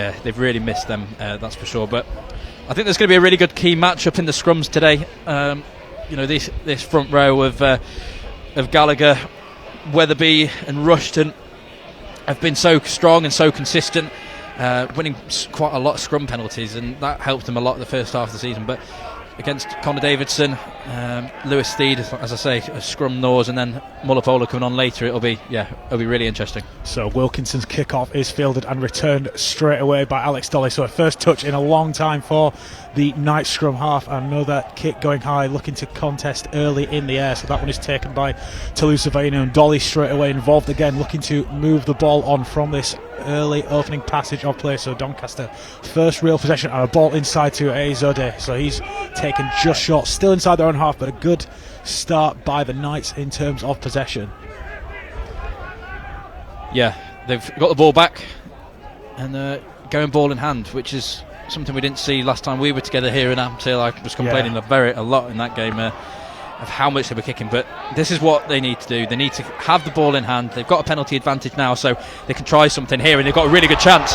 Yeah, they've really missed them, that's for sure. But I think there's going to be a really good key match-up in the scrums today. This front row of Gallagher, Weatherby and Rushton have been so strong and so consistent, winning quite a lot of scrum penalties, and that helped them a lot in the first half of the season. But against Connor Davidson, Lewis Steed, as I say, a scrum nose, and then Mullapola coming on later, it'll be really interesting. So Wilkinson's kick-off is fielded and returned straight away by Alex Dolly. So a first touch in a long time for the Knights scrum half. Another kick going high, looking to contest early in the air. So that one is taken by Toulouse Vainu, and Dolly straight away involved again, looking to move the ball on from this early opening passage of play. So Doncaster first real possession and a ball inside to Aizode. So he's taken just short, still inside their own half, but a good start by the Knights in terms of possession. Yeah, they've got the ball back and going ball in hand, which is something we didn't see last time we were together here in Amtil. I was complaining a lot in that game of how much they were kicking, but this is what they need to do. They need to have the ball in hand. They've got a penalty advantage now, so they can try something here, and they've got a really good chance.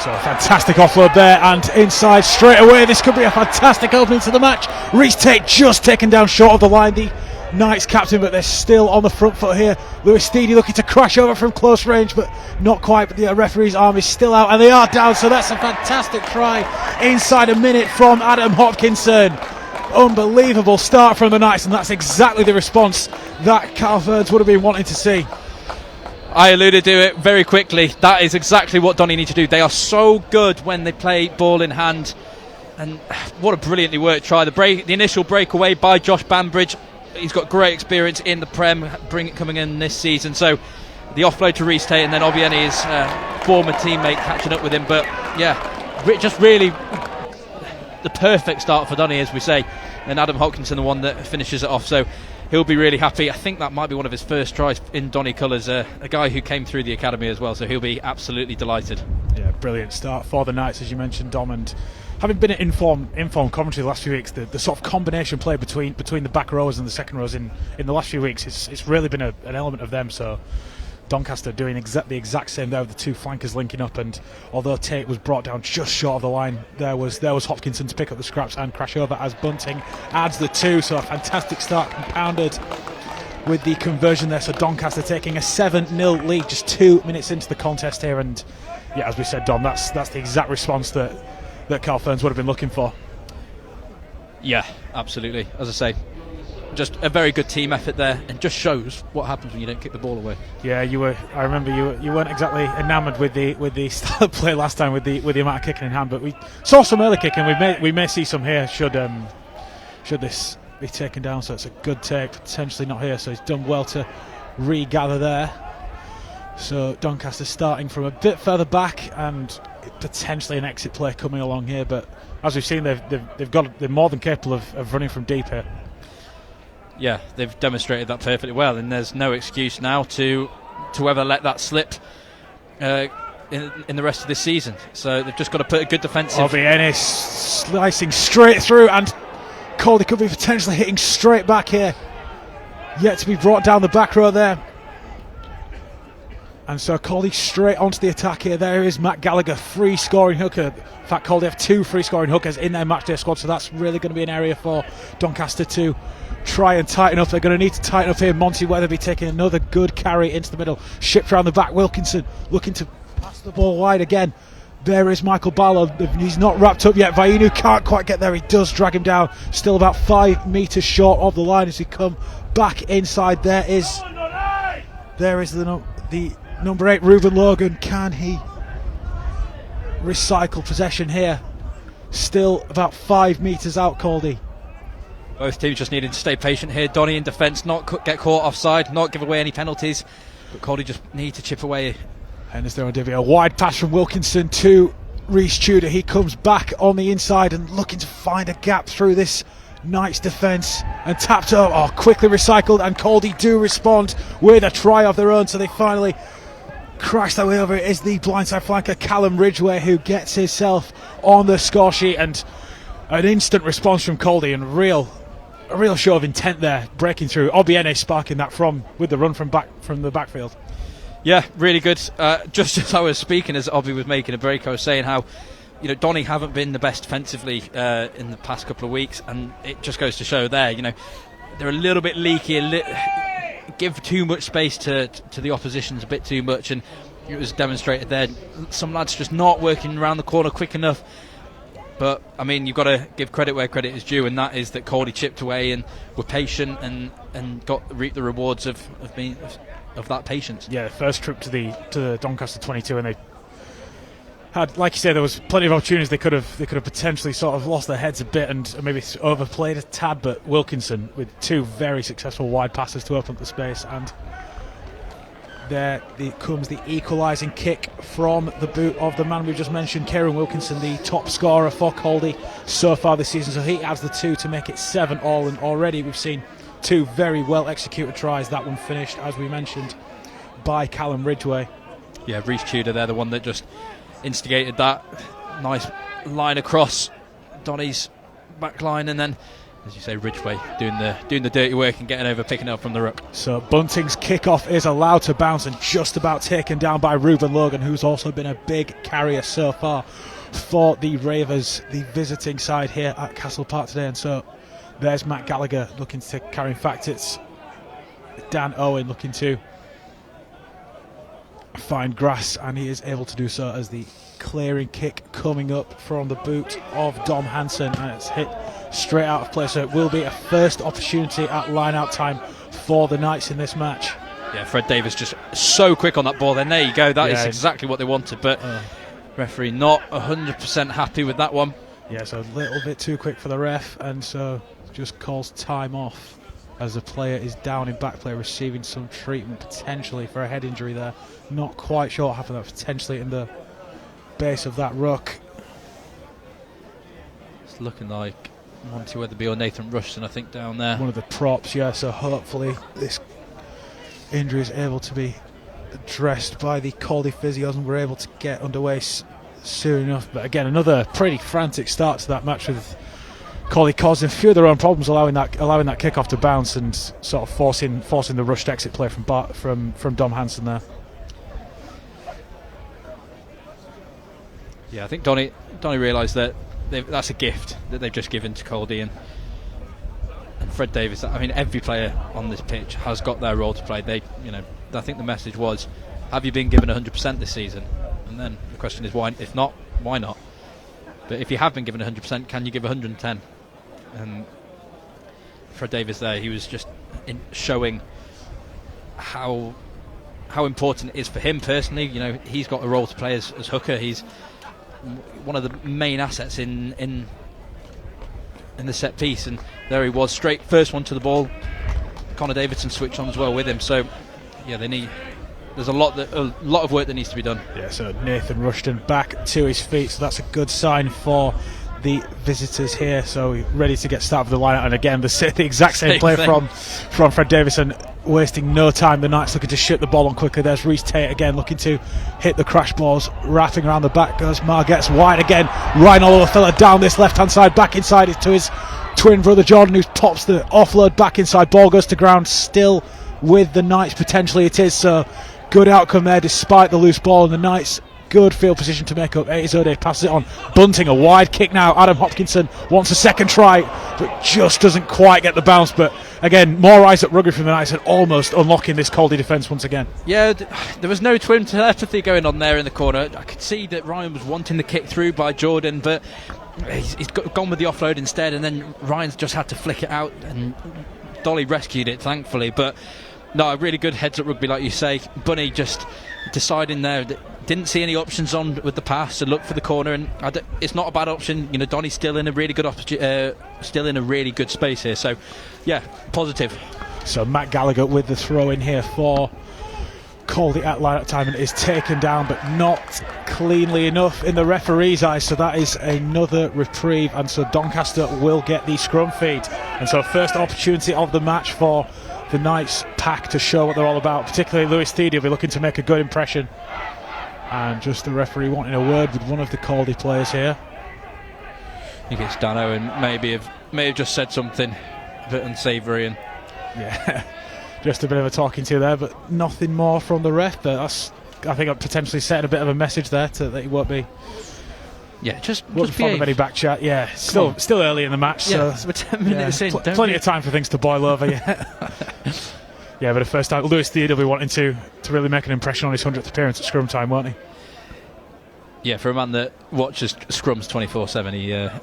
So a fantastic offload there, and inside straight away. This could be a fantastic opening to the match. Reece Tate just taken down short of the line, the Knights captain, but they're still on the front foot here. Lewis Steedy looking to crash over from close range, but not quite. But the referee's arm is still out, and they are down. So that's a fantastic try inside a minute from Adam Hopkinson. Unbelievable start from the Knights, and that's exactly the response that Carl Ferns would have been wanting to see. I alluded to it very quickly. That is exactly what Donny need to do. They are so good when they play ball in hand, and what a brilliantly worked try. The initial breakaway by Josh Banbridge. He's got great experience in the Prem, coming in this season. So the offload to Reece Tate, and then Obiene, his former teammate, catching up with him. But yeah, just really the perfect start for Donny, as we say, and Adam Hopkinson the one that finishes it off. So he'll be really happy. I think that might be one of his first tries in Donny colours, a guy who came through the academy as well, so he'll be absolutely delighted. Yeah, brilliant start for the Knights, as you mentioned, Dom, and having been at informed commentary the last few weeks, the sort of combination play between the back rows and the second rows in the last few weeks, it's really been an element of them. So Doncaster doing the exact same there with the two flankers linking up, and although Tate was brought down just short of the line, there was Hopkinson to pick up the scraps and crash over as Bunting adds the two. So a fantastic start compounded with the conversion there. So Doncaster taking a 7-0 lead just 2 minutes into the contest here, and yeah, as we said, Dom, that's the exact response that Carl Ferns would have been looking for. Yeah, absolutely. As I say, just a very good team effort there, and just shows what happens when you don't kick the ball away. Yeah, I remember you weren't exactly enamoured with the style of play last time with the amount of kicking in hand, but we saw some early kicking. We may see some here should this be taken down. So it's a good take, potentially not here. So he's done well to regather there. So Doncaster starting from a bit further back, and potentially an exit play coming along here. But as we've seen, they're more than capable of running from deep here. Yeah, they've demonstrated that perfectly well, and there's no excuse now to ever let that slip in the rest of this season. So they've just got to put a good defensive. Obiene slicing straight through, and Caldy could be potentially hitting straight back here. Yet to be brought down the back row there. And so Caldy straight onto the attack here. There is Matt Gallagher, free scoring hooker. In fact, Caldy have two free scoring hookers in their matchday squad, so that's really going to be an area for Doncaster to try and tighten up. They're going to need to tighten up here. Monty Weatherby taking another good carry into the middle, shipped around the back. Wilkinson looking to pass the ball wide again. There is Michael Barlow. He's not wrapped up yet. Vainu can't quite get there. He does drag him down, still about 5 metres short of the line as he come back inside. There is the number 8, Reuben Logan. Can he recycle possession here? Still about 5 metres out, Caldy. Both teams just needing to stay patient here. Donny in defence, not get caught offside, not give away any penalties. But Caldy just need to chip away. And is there a wide pass from Wilkinson to Reece Tudor. He comes back on the inside and looking to find a gap through this Knights defence, and tapped up. Oh, quickly recycled, and Caldy do respond with a try of their own. So they finally crash their way over. It is the blindside flanker Callum Ridgway who gets himself on the score sheet, and an instant response from Caldy, and a real show of intent there, breaking through. Obiene sparking that with the run from the backfield. Yeah, really good. Just as I was speaking, as Obby was making a break, I was saying how, Donny haven't been the best defensively in the past couple of weeks, and it just goes to show there, they're a little bit leaky, give too much space to the oppositions a bit too much, and it was demonstrated there. Some lads just not working around the corner quick enough. But I mean, you've got to give credit where credit is due, and that is that Caldy chipped away and were patient and reaped the rewards of that patience. Yeah, first trip to the Doncaster 22, and they had, like you say, there was plenty of opportunities. They could have potentially sort of lost their heads a bit and maybe overplayed a tad. But Wilkinson with two very successful wide passes to open up the space, and there comes the equalising kick from the boot of the man we've just mentioned, Kieran Wilkinson, the top scorer for Caldy so far this season. So he adds the 2 to make it 7-all, and already we've seen 2 very well executed tries. That one finished, as we mentioned, by Callum Ridgway. Yeah, Reece Tudor there, the one that just instigated that nice line across Donny's back line, and then, as you say, Ridgway doing the dirty work and getting over, picking it up from the ruck. So Bunting's kickoff is allowed to bounce and just about taken down by Reuben Logan, who's also been a big carrier so far for the Ravers, the visiting side here at Castle Park today. And so there's Matt Gallagher looking to carry. In fact, it's Dan Owen looking to find grass, and he is able to do so as the clearing kick coming up from the boot of Dom Hansen, and it's hit straight out of play. So it will be a first opportunity at line-out time for the Knights in this match. Yeah, Fred Davis just so quick on that ball. Then there you go. That is exactly what they wanted, but referee not 100% happy with that one. Yeah, so a little bit too quick for the ref, and so just calls time off as the player is down in back play, receiving some treatment potentially for a head injury there. Not quite sure what happened there, potentially in the base of that ruck. It's looking like Monty Weatherby or Nathan Rushton, I think, down there. One of the props, yeah, so hopefully this injury is able to be addressed by the Caldy physios and we're able to get underway soon enough. But again, another pretty frantic start to that match with Caldy causing a few of their own problems, allowing that kick-off to bounce and sort of forcing the rushed exit play from Dom Hansen there. Yeah, I think Donny realised that that's a gift that they've just given to Caldy, and Fred Davis. I mean, every player on this pitch has got their role to play. I think the message was, have you been given 100% this season? And then the question is, why? If not, why not? But if you have been given 100%, can you give 110? And Fred Davis there, he was just showing how important it is for him personally. He's got a role to play as hooker. He's one of the main assets in the set piece, and there he was, straight first one to the ball. Connor Davidson switched on as well with him. So yeah, there's a lot of work that needs to be done. Yeah, so Nathan Rushton back to his feet, so that's a good sign for the visitors here. So ready to get started with the lineup, and again the exact same play from Fred Davison, wasting no time. The Knights looking to shut the ball on quickly. There's Reece Tate again looking to hit the crash balls, wrapping around the back goes Mar, gets wide again. Ryan Olafella down this left hand side, back inside it to his twin brother Jordan, who pops the offload back inside. Ball goes to ground, still with the Knights potentially it is. So good outcome there despite the loose ball, and the Knights good field position to make up. Ezode passes it on. Bunting, a wide kick now. Adam Hopkinson wants a second try, but just doesn't quite get the bounce. But again, more eyes at rugby from the Knights and almost unlocking this Caldy defence once again. Yeah, there was no twin telepathy going on there in the corner. I could see that Ryan was wanting the kick through by Jordan, but he's gone with the offload instead, and then Ryan's just had to flick it out, and Dolly rescued it, thankfully. But no, a really good heads-up rugby, like you say. Bunny just deciding there that didn't see any options on with the pass to look for the corner, and it's not a bad option. Donny's still in a really good still in a really good space here. So, yeah, positive. So Matt Gallagher with the throw in here for Caldy at line-up time, and is taken down, but not cleanly enough in the referee's eyes. So that is another reprieve, and so Doncaster will get the scrum feed. And so first opportunity of the match for the Knights pack to show what they're all about. Particularly Lewis Theedy will be looking to make a good impression. And just the referee wanting a word with one of the Caldy players here. I think it's Dano, and may have just said something a bit unsavoury, and yeah, just a bit of a talking to there, but nothing more from the ref. But that's, I think, I'm potentially setting a bit of a message there that he won't be. Yeah, just fond of any back chat. Yeah, still early in the match. Yeah, so we're 10 minutes in. Plenty of time for things to boil over. Yeah. Yeah, but the first time, Lewis Theod will be wanting to really make an impression on his 100th appearance at scrum time, won't he? Yeah, for a man that watches scrums 24/7,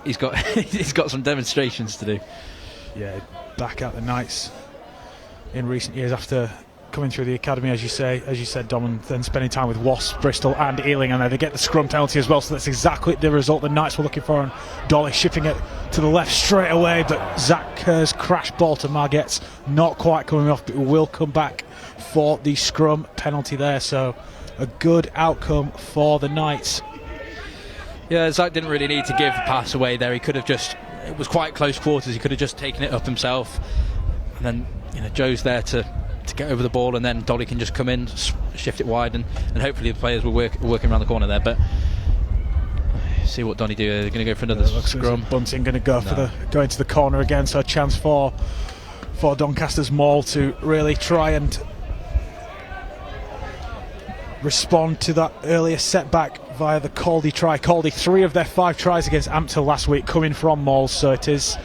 he's got he's got some demonstrations to do. Yeah, back at the Knights in recent years after coming through the academy, as you said, Dom, and then spending time with Wasps, Bristol and Ealing, and they get the scrum penalty as well, so that's exactly the result the Knights were looking for, and Dolly shipping it to the left straight away, but Zach Kerr's crash ball to Margette's not quite coming off, but will come back for the scrum penalty there, so a good outcome for the Knights. Yeah, Zach didn't really need to give the pass away there. He could have just, it was quite close quarters, he could have just taken it up himself, and then Joe's there to get over the ball, and then Dolly can just come in, shift it wide, and hopefully the players will working around the corner there. But see what Donny do. They're going to go for another scrum. Bunting going to go go into the corner again, so a chance for Doncaster's maul to really try and respond to that earlier setback via the Caldy try. Caldy, 3 of their 5 tries against Ampthill last week coming from mauls, so it is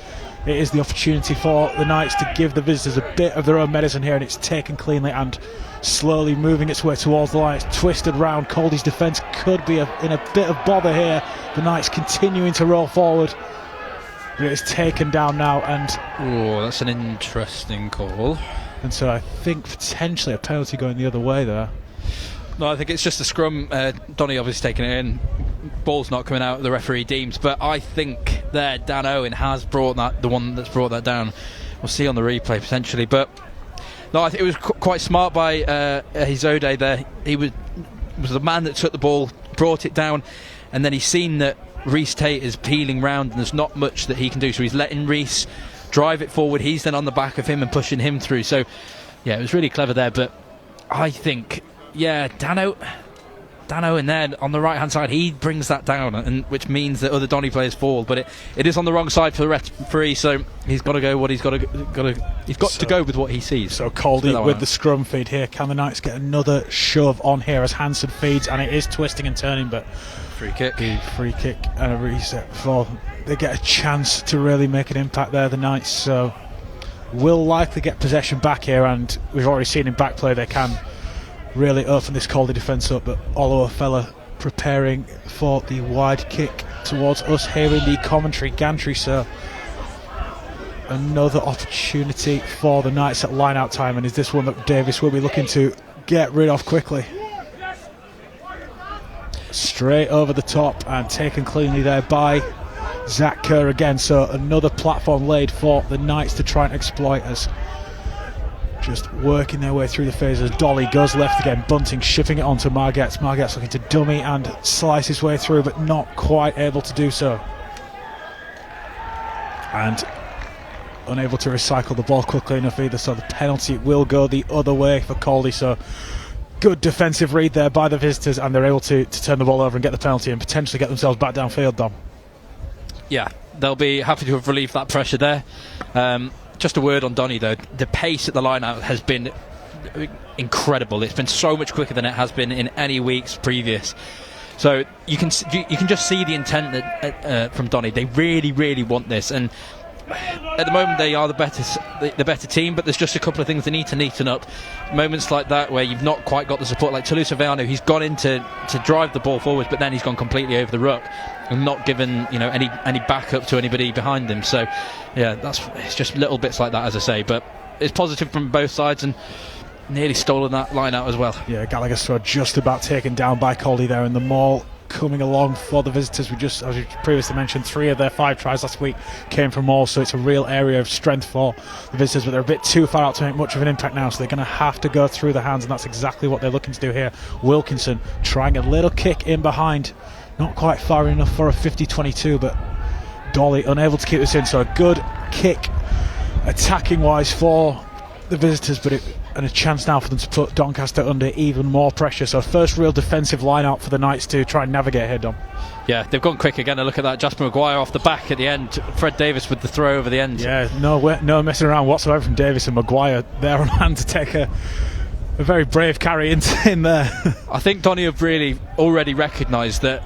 the opportunity for the Knights to give the visitors a bit of their own medicine here, and it's taken cleanly and slowly moving its way towards the line. It's twisted round. Caldy's defence could be in a bit of bother here. The Knights continuing to roll forward, but it's taken down now, and that's an interesting call. And so I think potentially a penalty going the other way there. No, I think it's just a scrum. Donny obviously taking it in. Ball's not coming out, the referee deems, but I think there Dan Owen has brought that, the one that's brought that down. We'll see on the replay potentially, but no, I think it was quite smart by Hizode there. He was the man that took the ball, brought it down, and then he's seen that Reece Tate is peeling round and there's not much that he can do, so he's letting Reece drive it forward. He's then on the back of him and pushing him through, so yeah, it was really clever there. But I think, yeah, Dano in there on the right hand side, he brings that down, and which means that other Donny players fall, but it is on the wrong side for the referee, so he's got to go to go with what he sees. So Caldy with the scrum feed here. Can the Knights get another shove on here as Hansen feeds, and it is twisting and turning, but free kick and a reset before they get a chance to really make an impact there, the Knights. So will likely get possession back here, and we've already seen in back play they can really open this Caldy defence up, but Oluwafella preparing for the wide kick towards us here in the commentary gantry, so another opportunity for the Knights at line out time, and is this one that Davis will be looking to get rid of quickly. Straight over the top and taken cleanly there by Zach Kerr again, so another platform laid for the Knights to try and exploit as just working their way through the phases. Dolly goes left again, Bunting shipping it onto Margette's. Margette's looking to dummy and slice his way through, but not quite able to do so, and unable to recycle the ball quickly enough either, so the penalty will go the other way for Caldy. So good defensive read there by the visitors, and they're able to turn the ball over and get the penalty and potentially get themselves back downfield, Dom. Yeah, they'll be happy to have relieved that pressure there. Just a word on Donny though, the pace at the line-out has been incredible. It's been so much quicker than it has been in any weeks previous. So you can just see the intent that, from Donny. They really, really want this, and at the moment they are the better team, but there's just a couple of things they need to neaten up. Moments like that where you've not quite got the support, like Toulouse Veano, he's gone in to drive the ball forward, but then he's gone completely over the ruck and not given any backup to anybody behind him. So yeah, it's just little bits like that, as I say, but it's positive from both sides, and nearly stolen that line out as well. Yeah, Gallagher's throw just about taken down by Caldy there, and the maul coming along for the visitors. As we previously mentioned, 3 of their 5 tries last week came from maul, so it's a real area of strength for the visitors, but they're a bit too far out to make much of an impact now, so they're going to have to go through the hands, and that's exactly what they're looking to do here. Wilkinson trying a little kick in behind, not quite far enough for a 50-22, but Dolly unable to keep this in, so a good kick attacking wise for the visitors, but it and a chance now for them to put Doncaster under even more pressure. So first real defensive line out for the Knights to try and navigate here, Dom. Yeah, they've gone quick again. A look at that, Jasper Maguire off the back at the end. Fred Davis with the throw over the end. Yeah, no messing around whatsoever from Davis, and Maguire there on hand to take a very brave carry in there. I think Donny have really already recognised that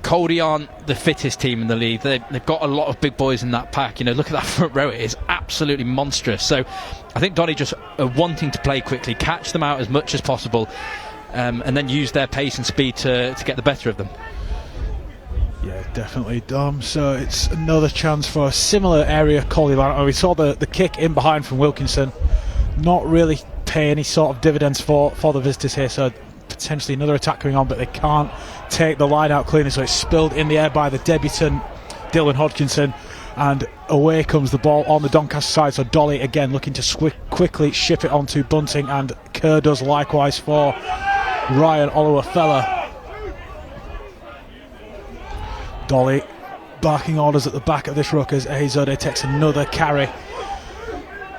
Caldy aren't the fittest team in the league. They've got a lot of big boys in that pack. Look at that front row. It is absolutely monstrous. So I think Donny just are wanting to play quickly, catch them out as much as possible, and then use their pace and speed to get the better of them. Yeah, definitely, Dom. So it's another chance for a similar area Caldy line. We saw the kick in behind from Wilkinson. Not really pay any sort of dividends for the visitors here. So potentially another attack going on, but they can't take the line out cleanly. So it's spilled in the air by the debutant Dylan Hodkinson, and away comes the ball on the Doncaster side. So Dolly again looking to quickly ship it onto Bunting, and Kerr does likewise for Ryan Oluwafella. Dolly barking orders at the back of this ruck as Ehizode takes another carry,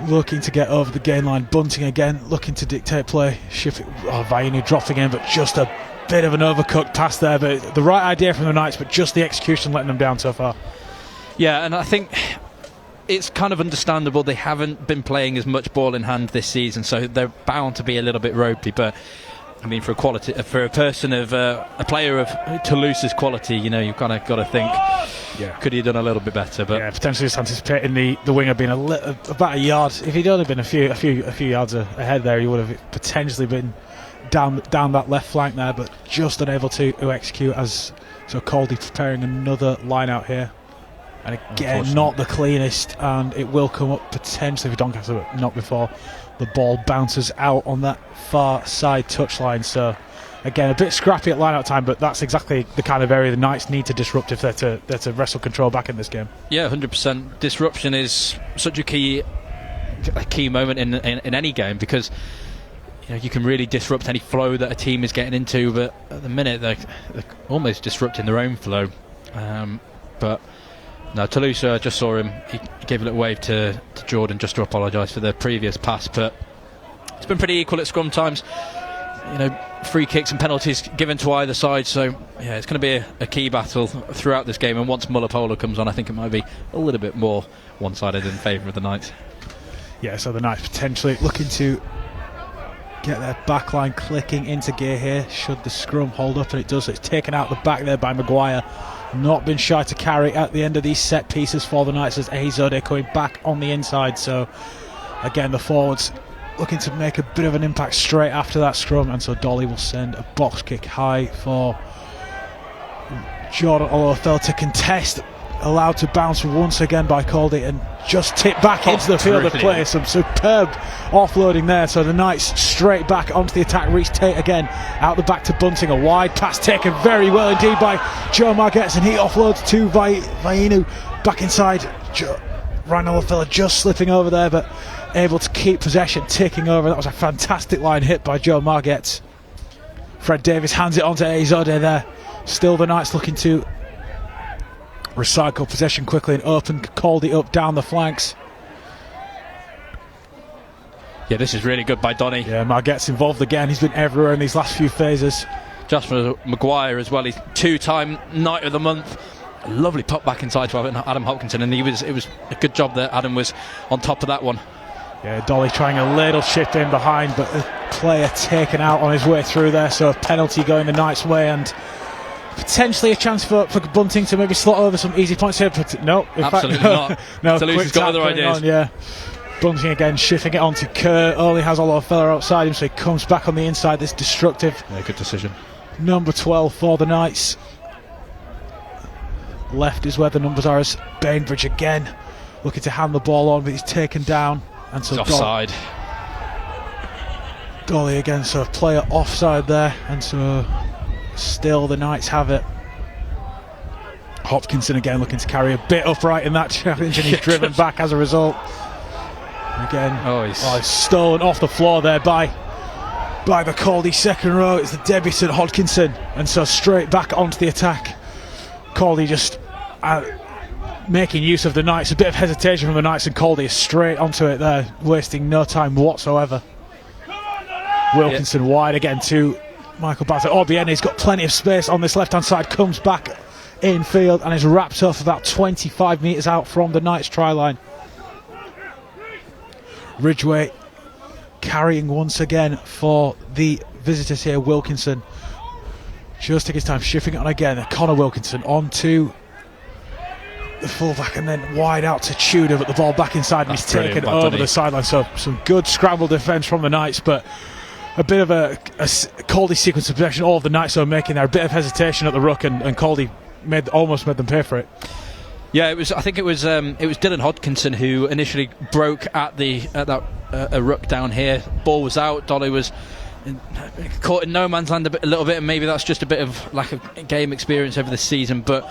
looking to get over the gain line. Bunting again looking to dictate play. Vainu dropped again, but just a bit of an overcooked pass there. But the right idea from the Knights, but just the execution letting them down so far. Yeah, and I think it's kind of understandable. They haven't been playing as much ball in hand this season, so they're bound to be a little bit ropey. But I mean, for a person of a player of Toulouse's quality, you've kind of got to think, could he have done a little bit better? But yeah, potentially just anticipating the winger being about a yard. If he'd only been a few yards ahead there, he would have potentially been down that left flank there, but just unable to execute. So Caldy preparing another line out here, and again not the cleanest, and it will come up potentially for Doncaster, but not before the ball bounces out on that far side touchline. So again, a bit scrappy at line-out time, but that's exactly the kind of area the Knights need to disrupt if they're to wrestle control back in this game. Yeah, 100%. Disruption is such a key moment in any game, because you can really disrupt any flow that a team is getting into, but at the minute they're almost disrupting their own flow. But no, Toulouse, I just saw him. He gave a little wave to Jordan just to apologise for the previous pass, but it's been pretty equal at scrum times. Free kicks and penalties given to either side, so yeah, it's going to be a key battle throughout this game. And once Mullapola comes on, I think it might be a little bit more one-sided in favour of the Knights. Yeah, so the Knights potentially looking to get their backline clicking into gear here should the scrum hold up, and it does. So it's taken out the back there by Maguire. Not been shy to carry at the end of these set pieces for the Knights as Ehizode coming back on the inside. So again, the forwards looking to make a bit of an impact straight after that scrum, and so Dolly will send a box kick high for Jordan Olofel to contest, allowed to bounce once again by Caldy and just tip back into the field of play. Some superb offloading there. So the Knights straight back onto the attack. Reece Tate again out the back to Bunting. A wide pass taken very well indeed by Joe Margetts, and he offloads to Vainu back inside. Ryan Olofella just slipping over there, but able to keep possession, taking over. That was a fantastic line hit by Joe Margetts. Fred Davis hands it on to Ehizode there. Still the Knights looking to recycle possession quickly and open Caldy up down the flanks. Yeah, this is really good by Donny. Yeah, Margetts involved again. He's been everywhere in these last few phases. Jasper Maguire as well. He's two-time Knight of the Month. A lovely pop back inside to Adam Hopkinson, and it was a good job that Adam was on top of that one. Yeah, Dolly trying a little chip in behind, but the player taken out on his way through there. So a penalty going the Knights' way, and potentially a chance for Bunting to maybe slot over some easy points here, but no, absolutely not. No, Toulouse has got other ideas. Yeah, Bunting again shifting it onto Kerr. Only has Olofella outside him, so he comes back on the inside. This destructive. Yeah, good decision. Number 12 for the Knights. Left is where the numbers are, as Bainbridge again looking to hand the ball on, but he's taken down, and so he's offside. Dolly again, so a player offside there, and so still the Knights have it. Hopkinson again looking to carry a bit upright in that challenge, and he's driven back as a result. Again, he's stolen off the floor there by the Caldy second row. It's the debutant Hodkinson, and so straight back onto the attack. Caldy just making use of the Knights. A bit of hesitation from the Knights, and Caldy is straight onto it there, wasting no time whatsoever. Wilkinson wide again to Michael Bassett. Obiene, he's got plenty of space on this left-hand side, comes back in field and is wrapped off about 25 metres out from the Knights try line. Ridgway carrying once again for the visitors here. Wilkinson just taking his time, shifting it on again. Connor Wilkinson on to the fullback and then wide out to Tudor, but the ball back inside and he's taken over the sideline. So some good scramble defence from the Knights, but a bit of a Caldy sequence of possession. All of the Knights are making there a bit of hesitation at the ruck, and Caldy almost made them pay for it. Yeah, I think it was Dylan Hodkinson who initially broke at that ruck down here. Ball was out. Dolly was caught in no man's land a little bit, and maybe that's just a bit of lack of game experience over the season. But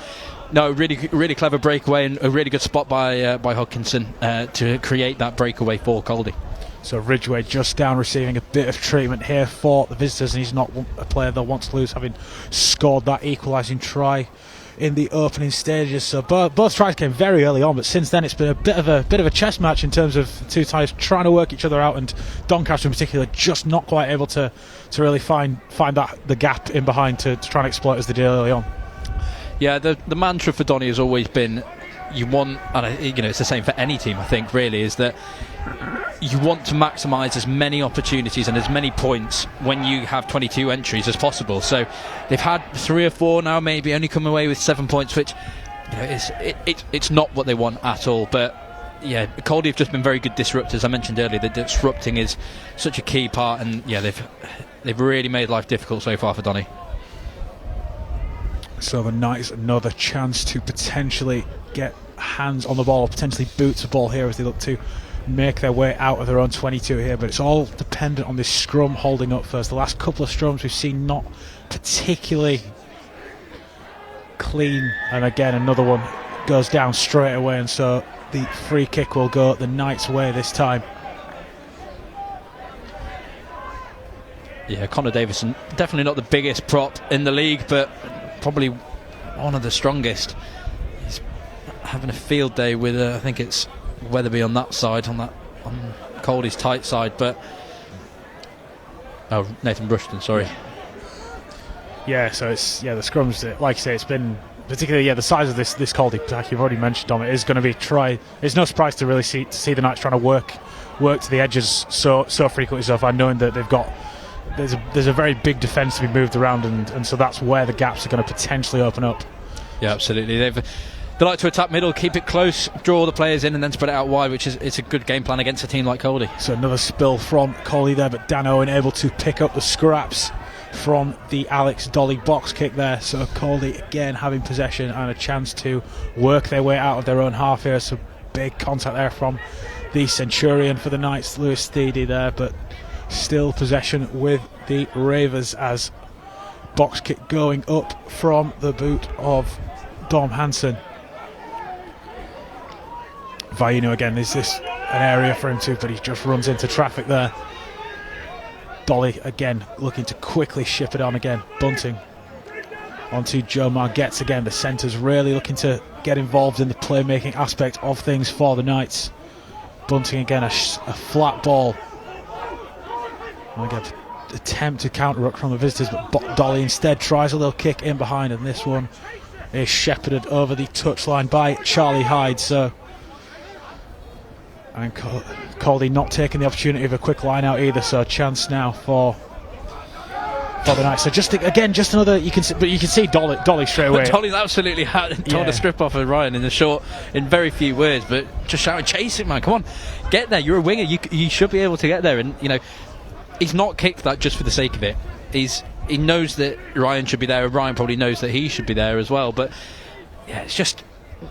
no, really clever breakaway and a really good spot by Hodkinson to create that breakaway for Caldy. So Ridgway just down, receiving a bit of treatment here for the visitors, and he's not a player they'll want to lose, having scored that equalising try in the opening stages. So both tries came very early on, but since then it's been a bit of a chess match in terms of the two sides trying to work each other out, and Doncaster in particular just not quite able to really find the gap in behind to try and exploit as they did early on. Yeah, the mantra for Donny has always been you want, and it's the same for any team, I think, really, is that you want to maximise as many opportunities and as many points when you have 22 entries as possible. So they've had 3 or 4 now, maybe only come away with 7 points, which it's not what they want at all. But yeah, Caldy have just been very good disruptors. I mentioned earlier that disrupting is such a key part, and yeah, they've really made life difficult so far for Donny. So the Knights another chance to potentially get hands on the ball, or potentially boot the ball here as they look to make their way out of their own 22 here, but it's all dependent on this scrum holding up first. The last couple of scrums we've seen not particularly clean, and again another one goes down straight away, and so the free kick will go the Knights' way this time. Yeah, Connor Davison, definitely not the biggest prop in the league, but probably one of the strongest. He's having a field day with I think it's Weatherby on that side, on Caldy's tight side, but Nathan Rushton, sorry. Yeah, so it's the scrums, like you say, it's been particularly the size of this Caldy pack you've already mentioned, Dom. It is going to be it's no surprise to really see the Knights trying to work to the edges so frequently so far, knowing that they've got there's a very big defence to be moved around, and so that's where the gaps are going to potentially open up. Yeah, absolutely. They like to attack middle, keep it close, draw the players in, and then spread it out wide, which is it's a good game plan against a team like Caldy. So another spill from Caldy there, but Dan Owen able to pick up the scraps from the Alex Dolly box kick there. So Caldy again having possession and a chance to work their way out of their own half here. So big contact there from the Centurion for the Knights, Lewis Steedy there, but still possession with the Ravers as box kick going up from the boot of Dom Hansen. Vainu again, is this an area for him too, but he just runs into traffic there. Dolly again looking to quickly ship it on again. Bunting onto Joe Margetts again. The centre's really looking to get involved in the playmaking aspect of things for the Knights. Bunting again, a flat ball. And again, attempt to counter-ruck from the visitors, but Dolly instead tries a little kick in behind, and this one is shepherded over the touchline by Charlie Hyde. So, and Caldy not taking the opportunity of a quick line out either, so a chance now for the Knights. So just another, you can see Dolly straight away. Dolly's absolutely torn the strip off of Ryan in very few words, but just shouting, chase it, man, come on, get there, you're a winger, you should be able to get there. And he's not kicked that just for the sake of it. He knows that Ryan should be there, and Ryan probably knows that he should be there as well. But yeah, it's just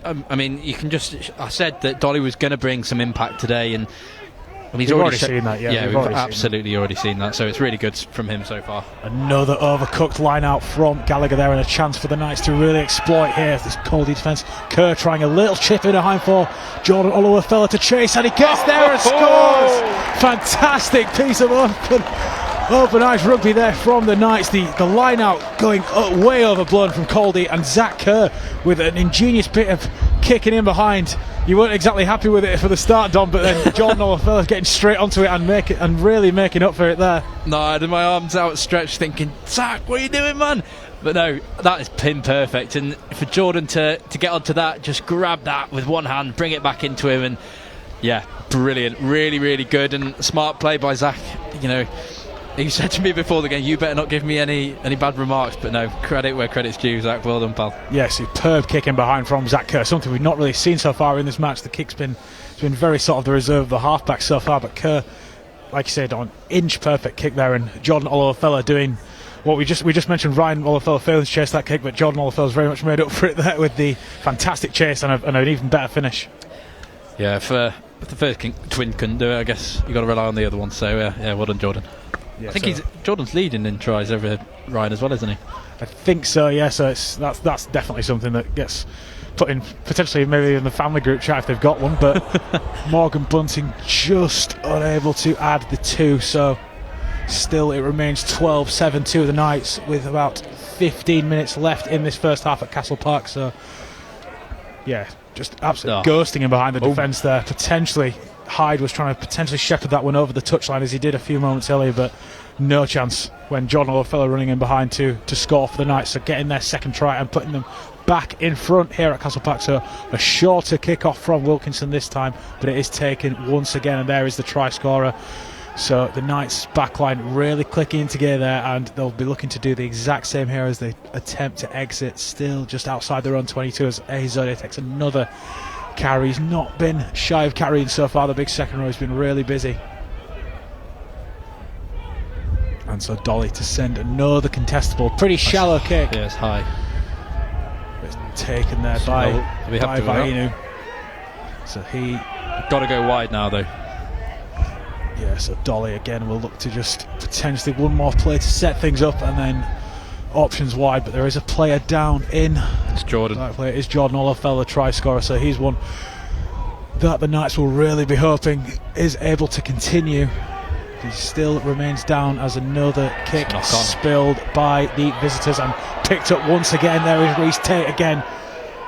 I said that Dolly was going to bring some impact today, and he's already seen that. Yeah, we've absolutely already seen that. So it's really good from him so far. Another overcooked line out from Gallagher there, and a chance for the Knights to really exploit here. This Caldy defence. Kerr trying a little chip in behind for Jordan Oluwafella to chase, and he gets there and scores. Fantastic piece of open ice rugby there from the Knights. The line out going way overblown from Caldy, and Zach Kerr with an ingenious bit of kicking in behind. You weren't exactly happy with it for the start, Dom, but then Jordan Olafella getting straight onto it and really making up for it there. No, I had my arms outstretched thinking, Zach, what are you doing, man? But no, that is pin perfect. And for Jordan to get onto that, just grab that with one hand, bring it back into him, and yeah, brilliant. Really, really good and smart play by Zach. You know, he said to me before the game, you better not give me any bad remarks, but no, credit where credit's due, Zach. Well done, pal. Yeah, superb kick in behind from Zach Kerr, something we've not really seen so far in this match. The kick's been very sort of the reserve of the halfback so far, but Kerr, like you said, on inch perfect kick there, and Jordan Olafella doing what we just mentioned. Ryan Olafella failing to chase that kick, but Jordan Olafella's very much made up for it there with the fantastic chase and an even better finish. Yeah, if the first twin couldn't do it, I guess you got to rely on the other one. So yeah, well done, Jordan. Yeah, I think Jordan's leading in tries over Ryan as well, isn't he? I think so. Yeah. So that's definitely something that gets put in potentially maybe in the family group chat if they've got one. But Morgan Bunting just unable to add the 2. So still it remains 12-7 to the Knights with about 15 minutes left in this first half at Castle Park. So yeah, just absolutely ghosting him behind the defence there. Potentially Hyde was trying to potentially shepherd that one over the touchline as he did a few moments earlier, but no chance when John Olafella running in behind to score for the Knights. So getting their second try and putting them back in front here at Castle Park. So a shorter kick-off from Wilkinson this time, but it is taken once again, and there is the try scorer. So the Knights backline really clicking into gear there, and they'll be looking to do the exact same here as they attempt to exit, still just outside their own 22 as Ehizode takes another carry. He's not been shy of carrying so far. The big second row has been really busy. And so Dolly to send another contestable, pretty shallow kick. Yeah, it's high. It's taken there by Vainu. So he got to go wide now though. Yeah, so Dolly again will look to just potentially one more play to set things up, and then options wide, but there is a player down in. It's Jordan. That player is Jordan Olafella, try scorer, so he's one that the Knights will really be hoping is able to continue. He still remains down as another kick spilled by the visitors and picked up once again. There is Reece Tate again.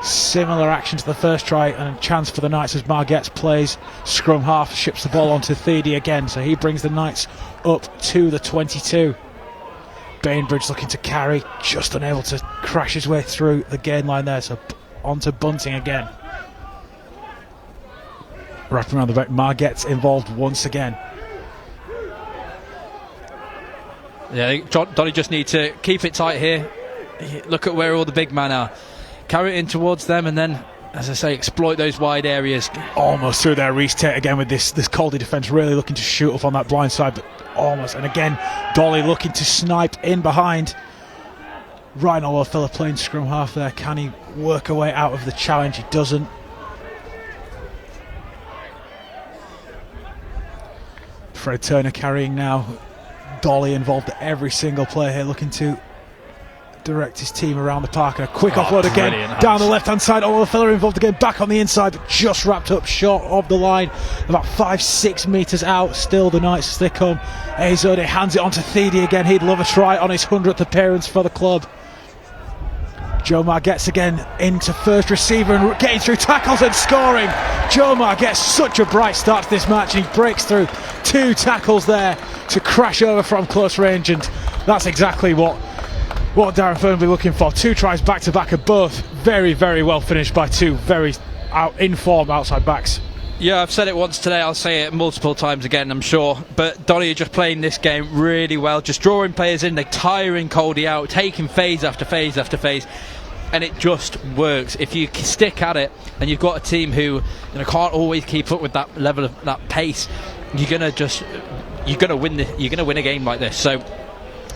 Similar action to the first try, and a chance for the Knights as Margetts plays scrum half, ships the ball onto Thede again, so he brings the Knights up to the 22. Bainbridge looking to carry, just unable to crash his way through the gain line there, so onto Bunting again. Wrapping around the back, Margetts involved once again. Yeah, Donny just need to keep it tight here. Look at where all the big men are. Carry it in towards them, and then, as I say, exploit those wide areas. Almost through there, Reece Tate again with this Caldy defence really looking to shoot up on that blind side, but almost. And again, Dolly looking to snipe in behind. Ryan Olafella playing scrum half there. Can he work a way out of the challenge? He doesn't. Fred Turner carrying now. Dolly involved at every single play here, looking to direct his team around the park, and a quick offload again down the left hand side. Olafella involved again, back on the inside, but just wrapped up short of the line, about 5-6 metres out. Still the Knights as they come. Ehizode hands it on to Thede again. He'd love a try on his 100th appearance for the club. Jomar gets again into first receiver and getting through tackles and scoring. Jomar gets such a bright start to this match, and he breaks through 2 tackles there to crash over from close range, and that's exactly what Darren Fern will be looking for. 2 tries back to back are both very, very well finished by 2 very in-form outside backs. Yeah, I've said it once today, I'll say it multiple times again, I'm sure, but Donny are just playing this game really well, just drawing players in, they're tiring Caldy out, taking phase after phase after phase, and it just works. If you stick at it and you've got a team who can't always keep up with that level of that pace, you're gonna win a game like this. So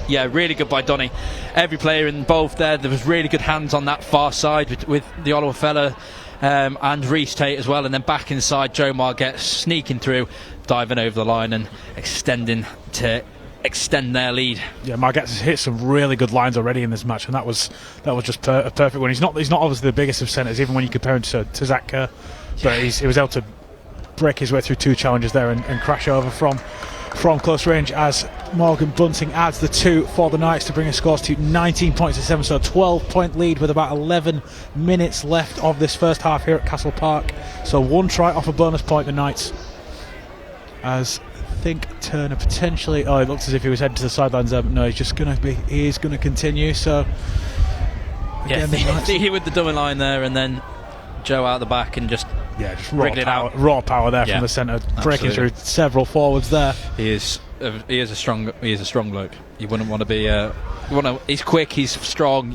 yeah, really good by Donny. Every player involved there was really good hands on that far side with the Olafella and Reece Tate as well, and then back inside Jomar gets sneaking through, diving over the line and extending to extend their lead. Yeah, Margetts has hit some really good lines already in this match, and that was just a perfect one. He's not obviously the biggest of centres, even when you compare him to Zach Kerr, but he was able to break his way through 2 challenges there and crash over from close range as Morgan Bunting adds the 2 for the Knights to bring the scores to 19 points to 7, so a 12-point lead with about 11 minutes left of this first half here at Castle Park. So 1 try off a bonus point, the Knights. As I think Turner potentially, it looks as if he was heading to the sidelines there, but no, he is going to continue. So again, he with the double line there, and then Joe out the back and just raw power there from the centre, breaking through several forwards there. He is a strong bloke. You wouldn't want to be. He's quick. He's strong.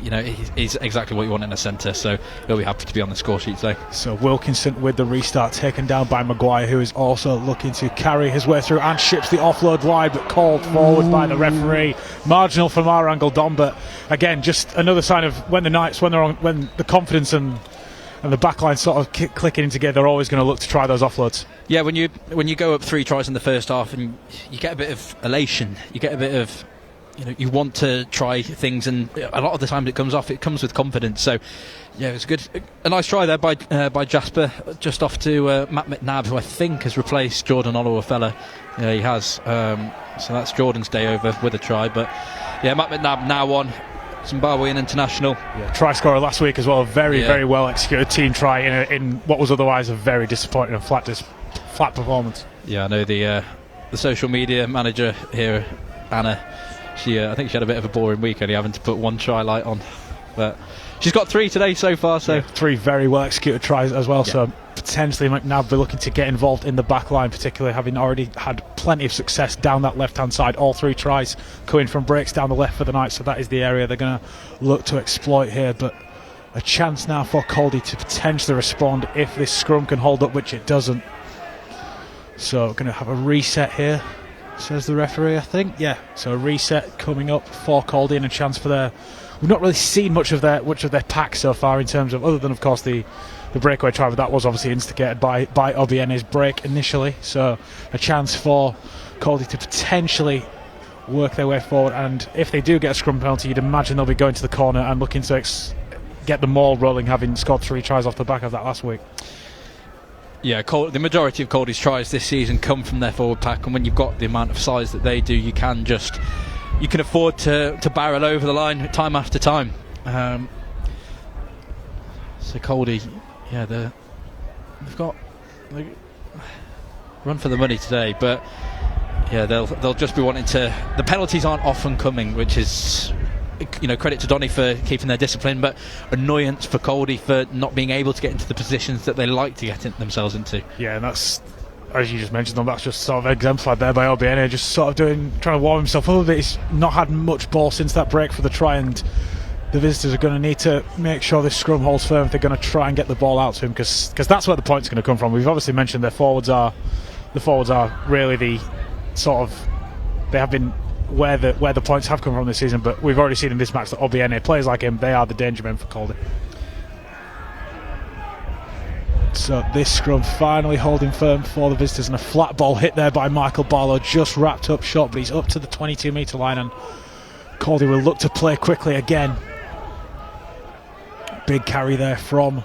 He's exactly what you want in a centre. So he'll be happy to be on the score sheet today. So Wilkinson with the restart, taken down by Maguire, who is also looking to carry his way through and ships the offload wide, but called forward by the referee. Marginal from our angle, Dom. But again, just another sign of when the Knights, when the confidence and the backline sort of clicking together, they're always going to look to try those offloads. Yeah, when you go up 3 tries in the first half and you get a bit of elation, you get a bit of, you want to try things, and a lot of the time it comes with confidence. So yeah, it was a nice try there by Jasper, just off to Matt McNabb, who I think has replaced Jordan Olowofela. Yeah, he has. So that's Jordan's day over with a try. But yeah, Matt McNabb now on Zimbabwean international. Yeah, try scorer last week as well. Very well executed team try in what was otherwise a very disappointing and flat performance. Yeah, I know the social media manager here, Anna. I think she had a bit of a boring week, only having to put 1 try light on, but she's got 3 today so far. So 3 very well executed tries as well. Yeah. So potentially McNabb be looking to get involved in the back line, particularly having already had plenty of success down that left hand side. All 3 tries coming from breaks down the left for the Knights, so that is the area they're going to look to exploit here. But a chance now for Caldy to potentially respond if this scrum can hold up, which it doesn't. So going to have a reset here, says the referee, I think. Yeah, so a reset coming up for Caldy, and a chance for we've not really seen much of their pack so far, in terms of, other than of course the breakaway try, but that was obviously instigated by Obiene's break initially. So a chance for Caldy to potentially work their way forward, and if they do get a scrum penalty, you'd imagine they'll be going to the corner and looking to get the maul rolling, having scored 3 tries off the back of that last week. Yeah, the majority of Caldy's tries this season come from their forward pack, and when you've got the amount of size that they do, you can afford to barrel over the line time after time. So Caldy, yeah, they've got run for the money today, but yeah, they'll just be wanting to. The penalties aren't often coming, which is, credit to Donny for keeping their discipline, but annoyance for Caldy for not being able to get into the positions that they like to get themselves into. Yeah, and that's, as you just mentioned, that's just sort of exemplified there by Obiene, just sort of trying to warm himself up a bit. He's not had much ball since that break for the try, and the visitors are going to need to make sure this scrum holds firm if they're going to try and get the ball out to him, because that's where the point's going to come from. We've obviously mentioned the forwards are really the sort of, they have been where the points have come from this season, but we've already seen in this match that Obiene, players like him, they are the danger men for Caldy. So this scrum finally holding firm for the visitors, and a flat ball hit there by Michael Barlow, just wrapped up short, but he's up to the 22 metre line, and Caldy will look to play quickly again. Big carry there from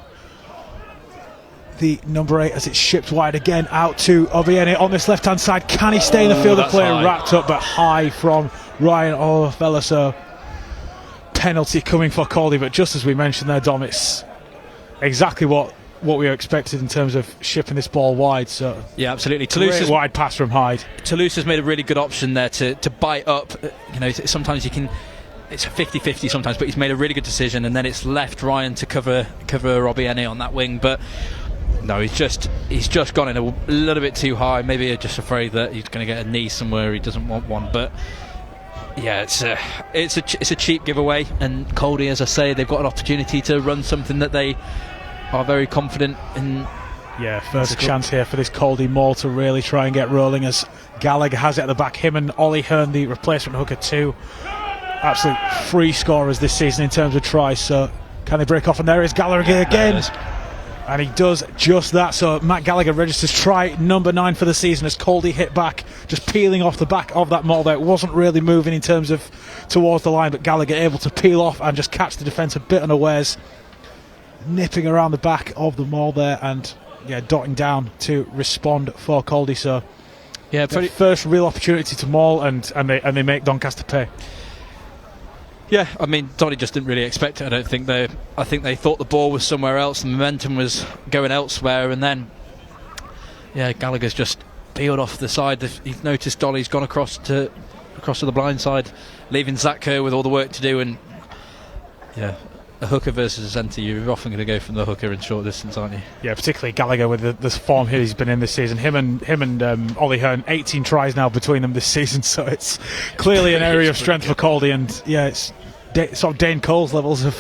the number 8 as it's shipped wide again out to Obiene on this left hand side. Can he stay in the field? The player wrapped up, but high from Ryan Olofella. So penalty coming for Caldy, but just as we mentioned there, Dom, it's exactly what we were expected in terms of shipping this ball wide. So yeah, absolutely. Toulouse's wide pass from Hyde. Toulouse has made a really good option there to bite up. Sometimes you can. It's 50-50 sometimes, but he's made a really good decision, and then it's left Ryan to cover Obiene on that wing, but no, he's just gone in a little bit too high. Maybe just afraid that he's going to get a knee somewhere he doesn't want one. But yeah, it's a cheap giveaway. And Caldy, as I say, they've got an opportunity to run something that they are very confident in. Yeah, first chance here for this Caldy maul to really try and get rolling, as Gallagher has it at the back. Him and Ollie Hearn, the replacement hooker, too. Absolute free scorers this season in terms of tries. So can they break off? And there is Gallagher again. And he does just that. So Matt Gallagher registers try number 9 for the season as Caldy hit back, just peeling off the back of that maul there. It wasn't really moving in terms of towards the line, but Gallagher able to peel off and just catch the defence a bit unawares, nipping around the back of the maul there, and yeah, dotting down to respond for Caldy. So Yeah, their first real opportunity to maul, and they make Doncaster pay. Yeah, I mean, Donny just didn't really expect it. I think they thought the ball was somewhere else, the momentum was going elsewhere, and then Gallagher's just peeled off the side. He's noticed Dolly's gone across to the blind side, leaving Zach Kerr with all the work to do. And a hooker versus a centre, you're often going to go from the hooker in short distance, aren't you? Yeah, particularly Gallagher with the form he's been in this season. Him and Ollie Hearn, 18 tries now between them this season, so it's clearly an area of strength for Caldy. And it's sort of Dane Cole's levels of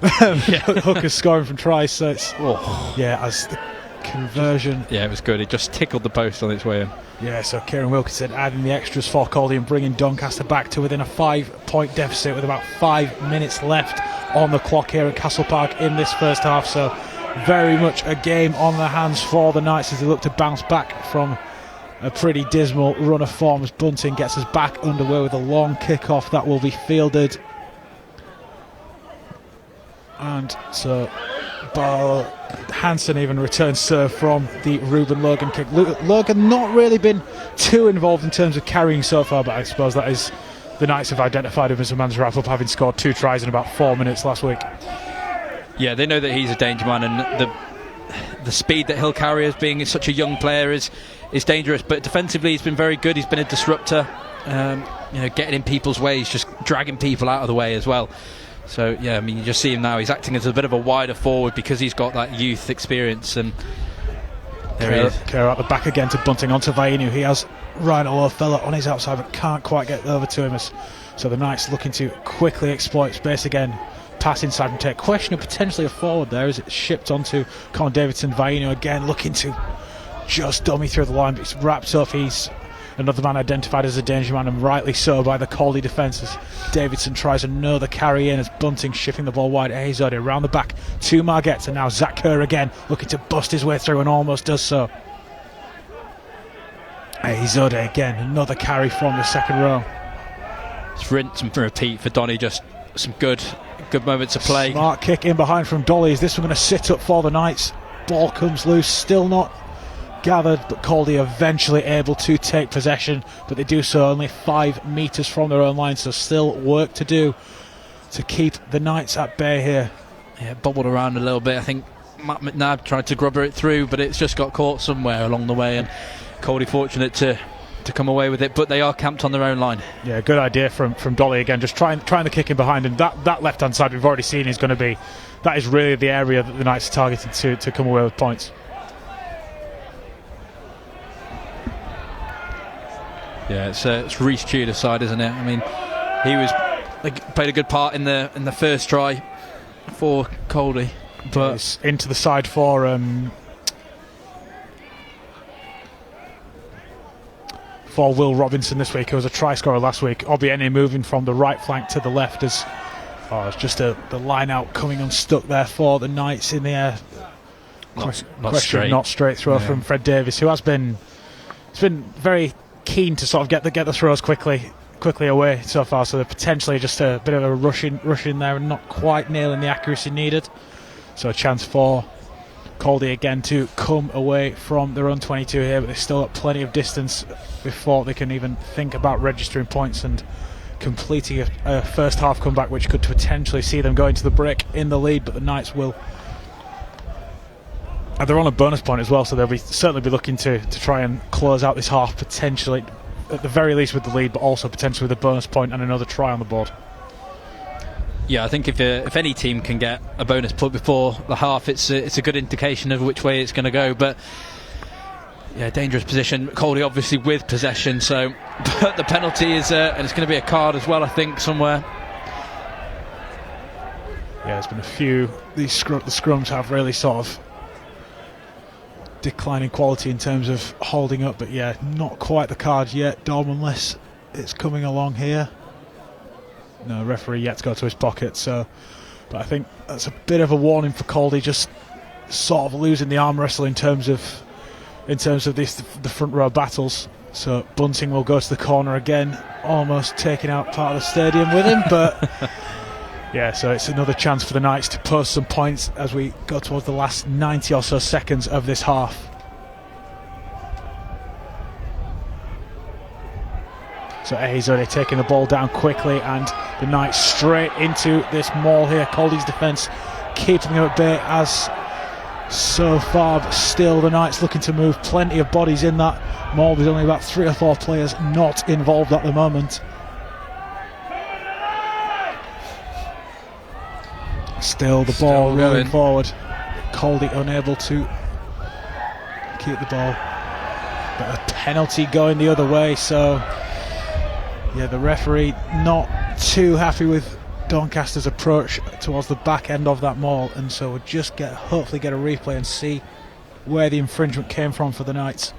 hookers scoring from tries. So it's as the conversion. Yeah, it was good. It just tickled the post on its way in. Yeah, so Kieran Wilkinson adding the extras for Caldy and bringing Doncaster back to within a 5-point deficit with about 5 minutes left on the clock here at Castle Park in this first half. So very much a game on the hands for the Knights as they look to bounce back from a pretty dismal run of form as Bunting gets us back underway with a long kick-off that will be fielded. And so Hansen even returns serve from the Ruben Logan kick. Logan not really been too involved in terms of carrying so far, but I suppose that is, the Knights have identified him as a man's wrap-up, having scored 2 tries in about 4 minutes last week. Yeah, they know that he's a danger man, and the speed that he'll carry as being such a young player is dangerous. But defensively, he's been very good. He's been a disruptor, getting in people's ways, just dragging people out of the way as well. So I mean, you just see him now. He's acting as a bit of a wider forward because he's got that youth experience. And there he is. Kerr at the back again to Bunting onto Vainu. He has Ryan Olofella on his outside, but can't quite get over to him. So the Knights looking to quickly exploit space again. Pass inside and take question of potentially a forward there as it's shipped onto Colin Davidson. Vainu again looking to just dummy through the line, but it's wrapped up. He's another man identified as a danger man, and rightly so by the Caldy defences. Davidson tries another carry in as Bunting shifting the ball wide. Azode around the back to Margetts, and now Zach Kerr again looking to bust his way through and almost does so. Azode again, another carry from the second row. It's rinse and repeat for Donny, just some good moments of play. Smart kick in behind from Dolly. Is this one going to sit up for the Knights? Ball comes loose, still not gathered, but Caldy eventually able to take possession, but they do so only 5 metres from their own line, so still work to do to keep the Knights at bay here. Yeah, bobbled around a little bit. I think Matt McNabb tried to grubber it through, but it's just got caught somewhere along the way, and Caldy fortunate to come away with it, but they are camped on their own line. Yeah, good idea from Dolly again, just trying the kick in behind, and that left hand side we've already seen is going to be, that is really the area that the Knights are targeted to come away with points. Yeah, it's Reece Tudor's side, isn't it? I mean, they played a good part in the first try for Caldy, but it's into the side for Will Robinson this week, who was a try scorer last week. Obiene moving from the right flank to the left as it's just the line out coming unstuck there for the Knights in the air. Not straight throw from Fred Davis, who has been very keen to sort of get the throws quickly away so far, so they're potentially just a bit of a rush in there and not quite nailing the accuracy needed. So a chance for Caldy again to come away from their own 22 here, but they've still got plenty of distance before they can even think about registering points and completing a first half comeback, which could potentially see them going to the break in the lead. But the Knights will, and they're on a bonus point as well, so they'll certainly be looking to try and close out this half, potentially at the very least with the lead, but also potentially with a bonus point and another try on the board. Yeah, I think if any team can get a bonus point before the half, it's a good indication of which way it's going to go. But yeah, dangerous position. Caldy obviously with possession, so but the penalty is and it's going to be a card as well, I think, somewhere. Yeah, there's been a few. The scrums have really sort of declining quality in terms of holding up, but yeah, not quite the card yet, Dom, unless it's coming along here. No referee yet to go to his pocket, so but I think that's a bit of a warning for Caldy, just sort of losing the arm wrestle in terms of the front row battles. So Bunting will go to the corner again, almost taking out part of the stadium with him, but yeah, so it's another chance for the Knights to post some points as we go towards the last 90 or so seconds of this half. So Ehizode taking the ball down quickly, and the Knights straight into this maul here. Caldy's defence keeping them at bay as so far, but still the Knights looking to move plenty of bodies in that maul. There's only about 3 or 4 players not involved at the moment. Still the ball rolling forward. Caldy unable to keep the ball, but a penalty going the other way. So yeah, the referee not too happy with Doncaster's approach towards the back end of that maul, and so we'll just hopefully get a replay and see where the infringement came from for the Knights.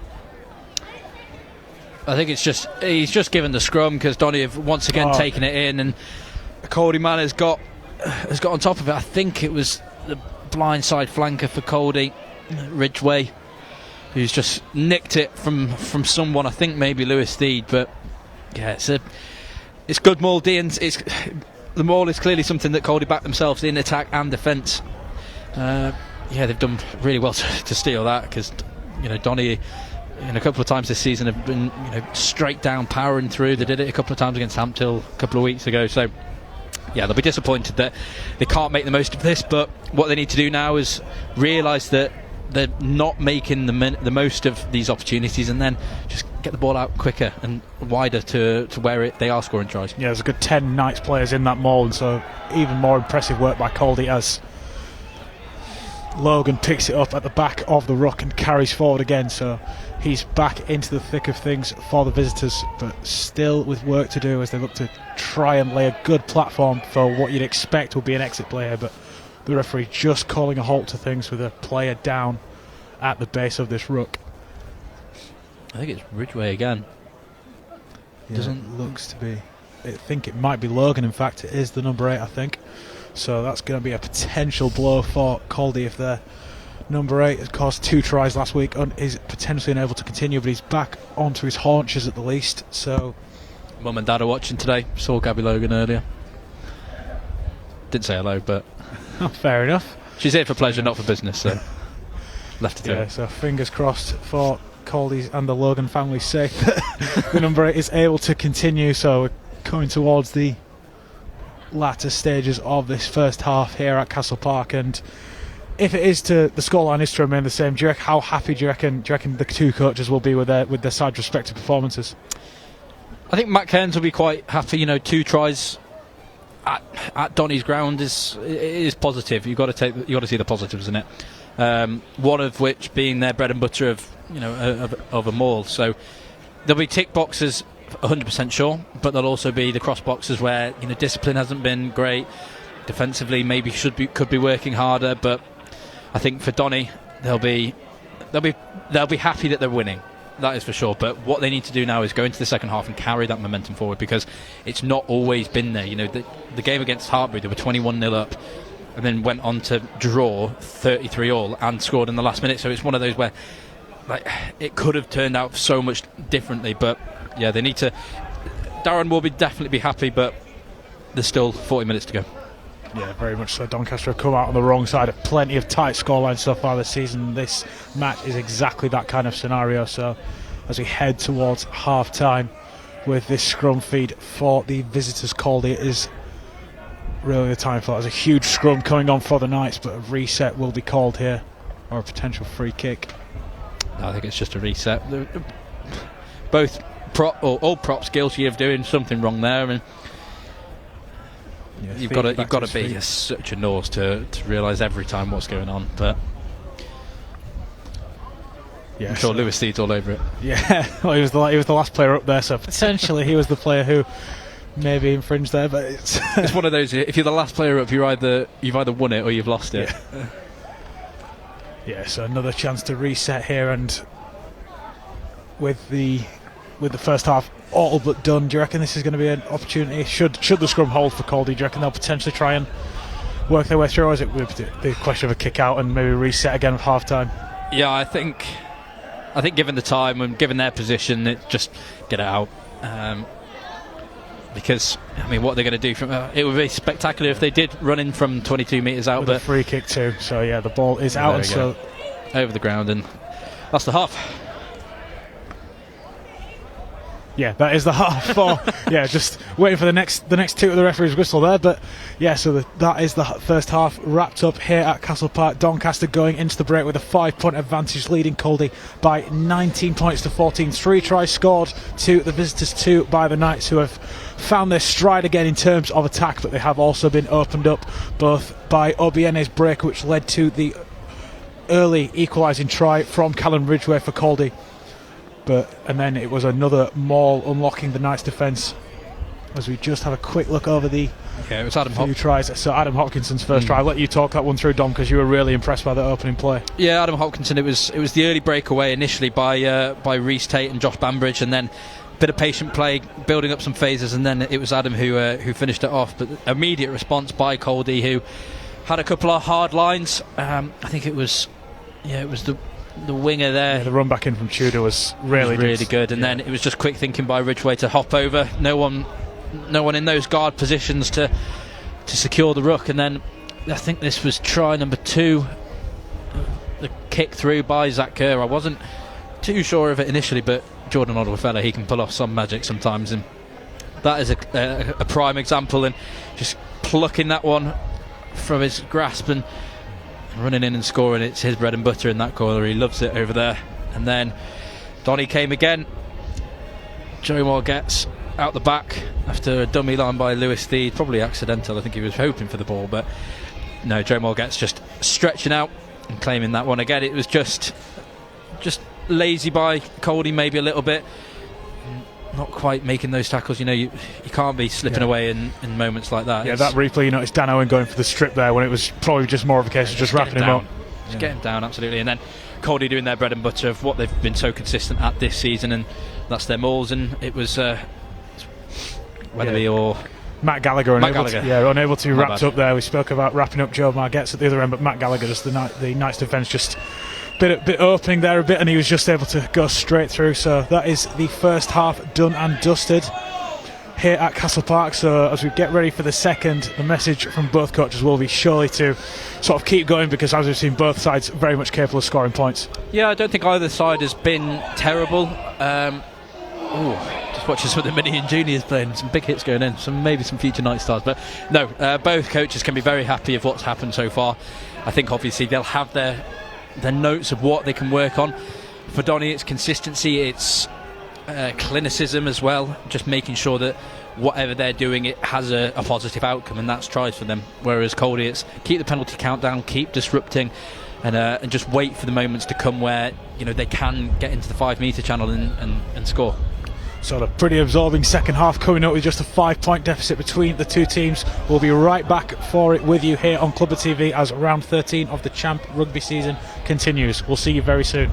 I think he's just given the scrum because Donny have once again taken it in, and Caldy man has got on top of it. I think it was the blindside flanker for Caldy, Ridgway, who's just nicked it from someone. I think maybe Lewis Steed, but yeah, it's good maul, Dean. The maul is clearly something that Caldy backed themselves in attack and defence. Yeah, they've done really well to steal that, because Donny, a couple of times this season have been straight down powering through. They did it a couple of times against Hamptill a couple of weeks ago. So yeah, they'll be disappointed that they can't make the most of this. But what they need to do now is realise that they're not making the most of these opportunities, and then just get the ball out quicker and wider to where they are scoring tries. Yeah, there's a good 10 Knights players in that maul, and so even more impressive work by Caldy as Logan picks it up at the back of the ruck and carries forward again. So he's back into the thick of things for the visitors, but still with work to do as they look to try and lay a good platform for what you'd expect will be an exit player. But the referee just calling a halt to things with a player down at the base of this ruck. I think it's Ridgway again. Yeah, it looks to be. I think it might be Logan. In fact, it is the number 8, I think. So that's going to be a potential blow for Caldy if their number 8 has caused 2 tries last week and is potentially unable to continue, but he's back onto his haunches at the least. So Mum and Dad are watching today. Saw Gabby Logan earlier. Didn't say hello, but fair enough. She's here for pleasure, not for business, so left it to her. So fingers crossed for Caldy's and the Logan family's sake that the number 8 is able to continue. So we're coming towards the latter stages of this first half here at Castle Park, and if it is the scoreline is to remain the same, how happy do you reckon the 2 coaches will be with their side's respective performances? I think Matt Cairns will be quite happy. 2 tries at Donny's ground is positive. You've got to see the positives in it. One of which being their bread and butter of a maul. So there'll be tick boxes, 100% sure, but there'll also be the cross boxes where discipline hasn't been great. Defensively, maybe could be working harder. But I think for Donny, they'll be happy that they're winning. That is for sure. But what they need to do now is go into the second half and carry that momentum forward, because it's not always been there. The game against Hartbury, they were 21-0 up, and then went on to draw 33-all and scored in the last minute. So it's one of those where it could have turned out so much differently. But yeah, they need to. Darren will definitely be happy, but there's still 40 minutes to go. Yeah, very much so. Doncaster have come out on the wrong side of plenty of tight scorelines so far this season. This match is exactly that kind of scenario. So as we head towards half time with this scrum feed for the visitors, Caldy, it is really the time for it. There's a huge scrum coming on for the Knights, but a reset will be called here, or a potential free kick. No, I think it's just a reset. Both all props guilty of doing something wrong there, and you've got to be such a nose to realise every time what's going on. But yeah, I'm sure Lewis Steed's all over it. Yeah, well, he was the last player up there, so potentially he was the player who maybe infringed there. But it's one of those. If you're the last player up, you've either won it or you've lost it. Yeah, so another chance to reset here, and with the first half all but done, do you reckon this is going to be an opportunity? Should the scrum hold for Caldy? Do you reckon they'll potentially try and work their way through, or is it the question of a kick out and maybe reset again at half time? Yeah, I think given the time and given their position, just get it out. Because what are they going to do from it would be spectacular if they did run in from 22 metres out, with but a free kick too. So yeah, the ball is out, and so over the ground, and that's the half. Yeah, that is the half four. Yeah, just waiting for the next two of the referee's whistle there. But yeah, so that is the first half wrapped up here at Castle Park. Doncaster going into the break with a 5-point advantage, leading Caldy by 19 points to 14. 3 tries scored to the visitors, 2 by the Knights, who have found their stride again in terms of attack, but they have also been opened up both by Obiene's break, which led to the early equalising try from Callum Ridgway for Caldy. And then it was another maul unlocking the Knights' defence. As we just have a quick look over the it was Adam tries. So Adam Hopkinson's first try. I'll let you talk that one through, Dom, because you were really impressed by the opening play. Yeah, Adam Hopkinson. It was the early breakaway initially by Reece Tate and Josh Bambridge, and then a bit of patient play, building up some phases, and then it was Adam who finished it off. But immediate response by Caldy, who had a couple of hard lines. I think it was the winger there. Yeah, the run back in from Tudor was really good, and then it was just quick thinking by Ridgway to hop over. No one in those guard positions to secure the ruck, and then I think this was try number 2, the kick through by Zach Kerr. I wasn't too sure of it initially, but Jordan Odwell, he can pull off some magic sometimes, and that is a prime example, and just plucking that one from his grasp and running in and scoring. It's his bread and butter in that corner. He loves it over there. And then Donny came again. Joe Moore gets out the back after a dummy line by Lewis Steed, probably accidental. I think he was hoping for the ball, but no, Joe Moore gets just stretching out and claiming that one again. It was just lazy by Caldy, maybe a little bit, not quite making those tackles. You can't be slipping away in moments like that. Yeah, that replay, it's Dan Owen going for the strip there when it was probably just more of a case of just wrapping him up. Just get him down, absolutely. And then Caldy doing their bread and butter of what they've been so consistent at this season, and that's their mauls. And it was Weatherby or Matt Gallagher, unable to be wrapped up there. We spoke about wrapping up Joe Margetts at the other end, but Matt Gallagher, just the Knights defence, just bit opening there a bit, and he was just able to go straight through. So that is the first half done and dusted here at Castle Park. So as we get ready for the second, the message from both coaches will be surely to sort of keep going, because as we've seen, both sides very much capable of scoring points. Yeah, I don't think either side has been terrible. Just watching some of the mini and juniors playing, some big hits going in, maybe some future Night Stars, but no, both coaches can be very happy of what's happened so far. I think obviously they'll have their notes of what they can work on. For Donny, it's consistency, it's clinicism as well, just making sure that whatever they're doing, it has a positive outcome, and that's tries for them. Whereas Caldy, it's keep the penalty count down, keep disrupting, and just wait for the moments to come where they can get into the 5 metre channel and score. So a pretty absorbing second half coming up with just a 5-point deficit between the two teams. We'll be right back for it with you here on Clubber TV as round 13 of the Champ Rugby season continues. We'll see you very soon.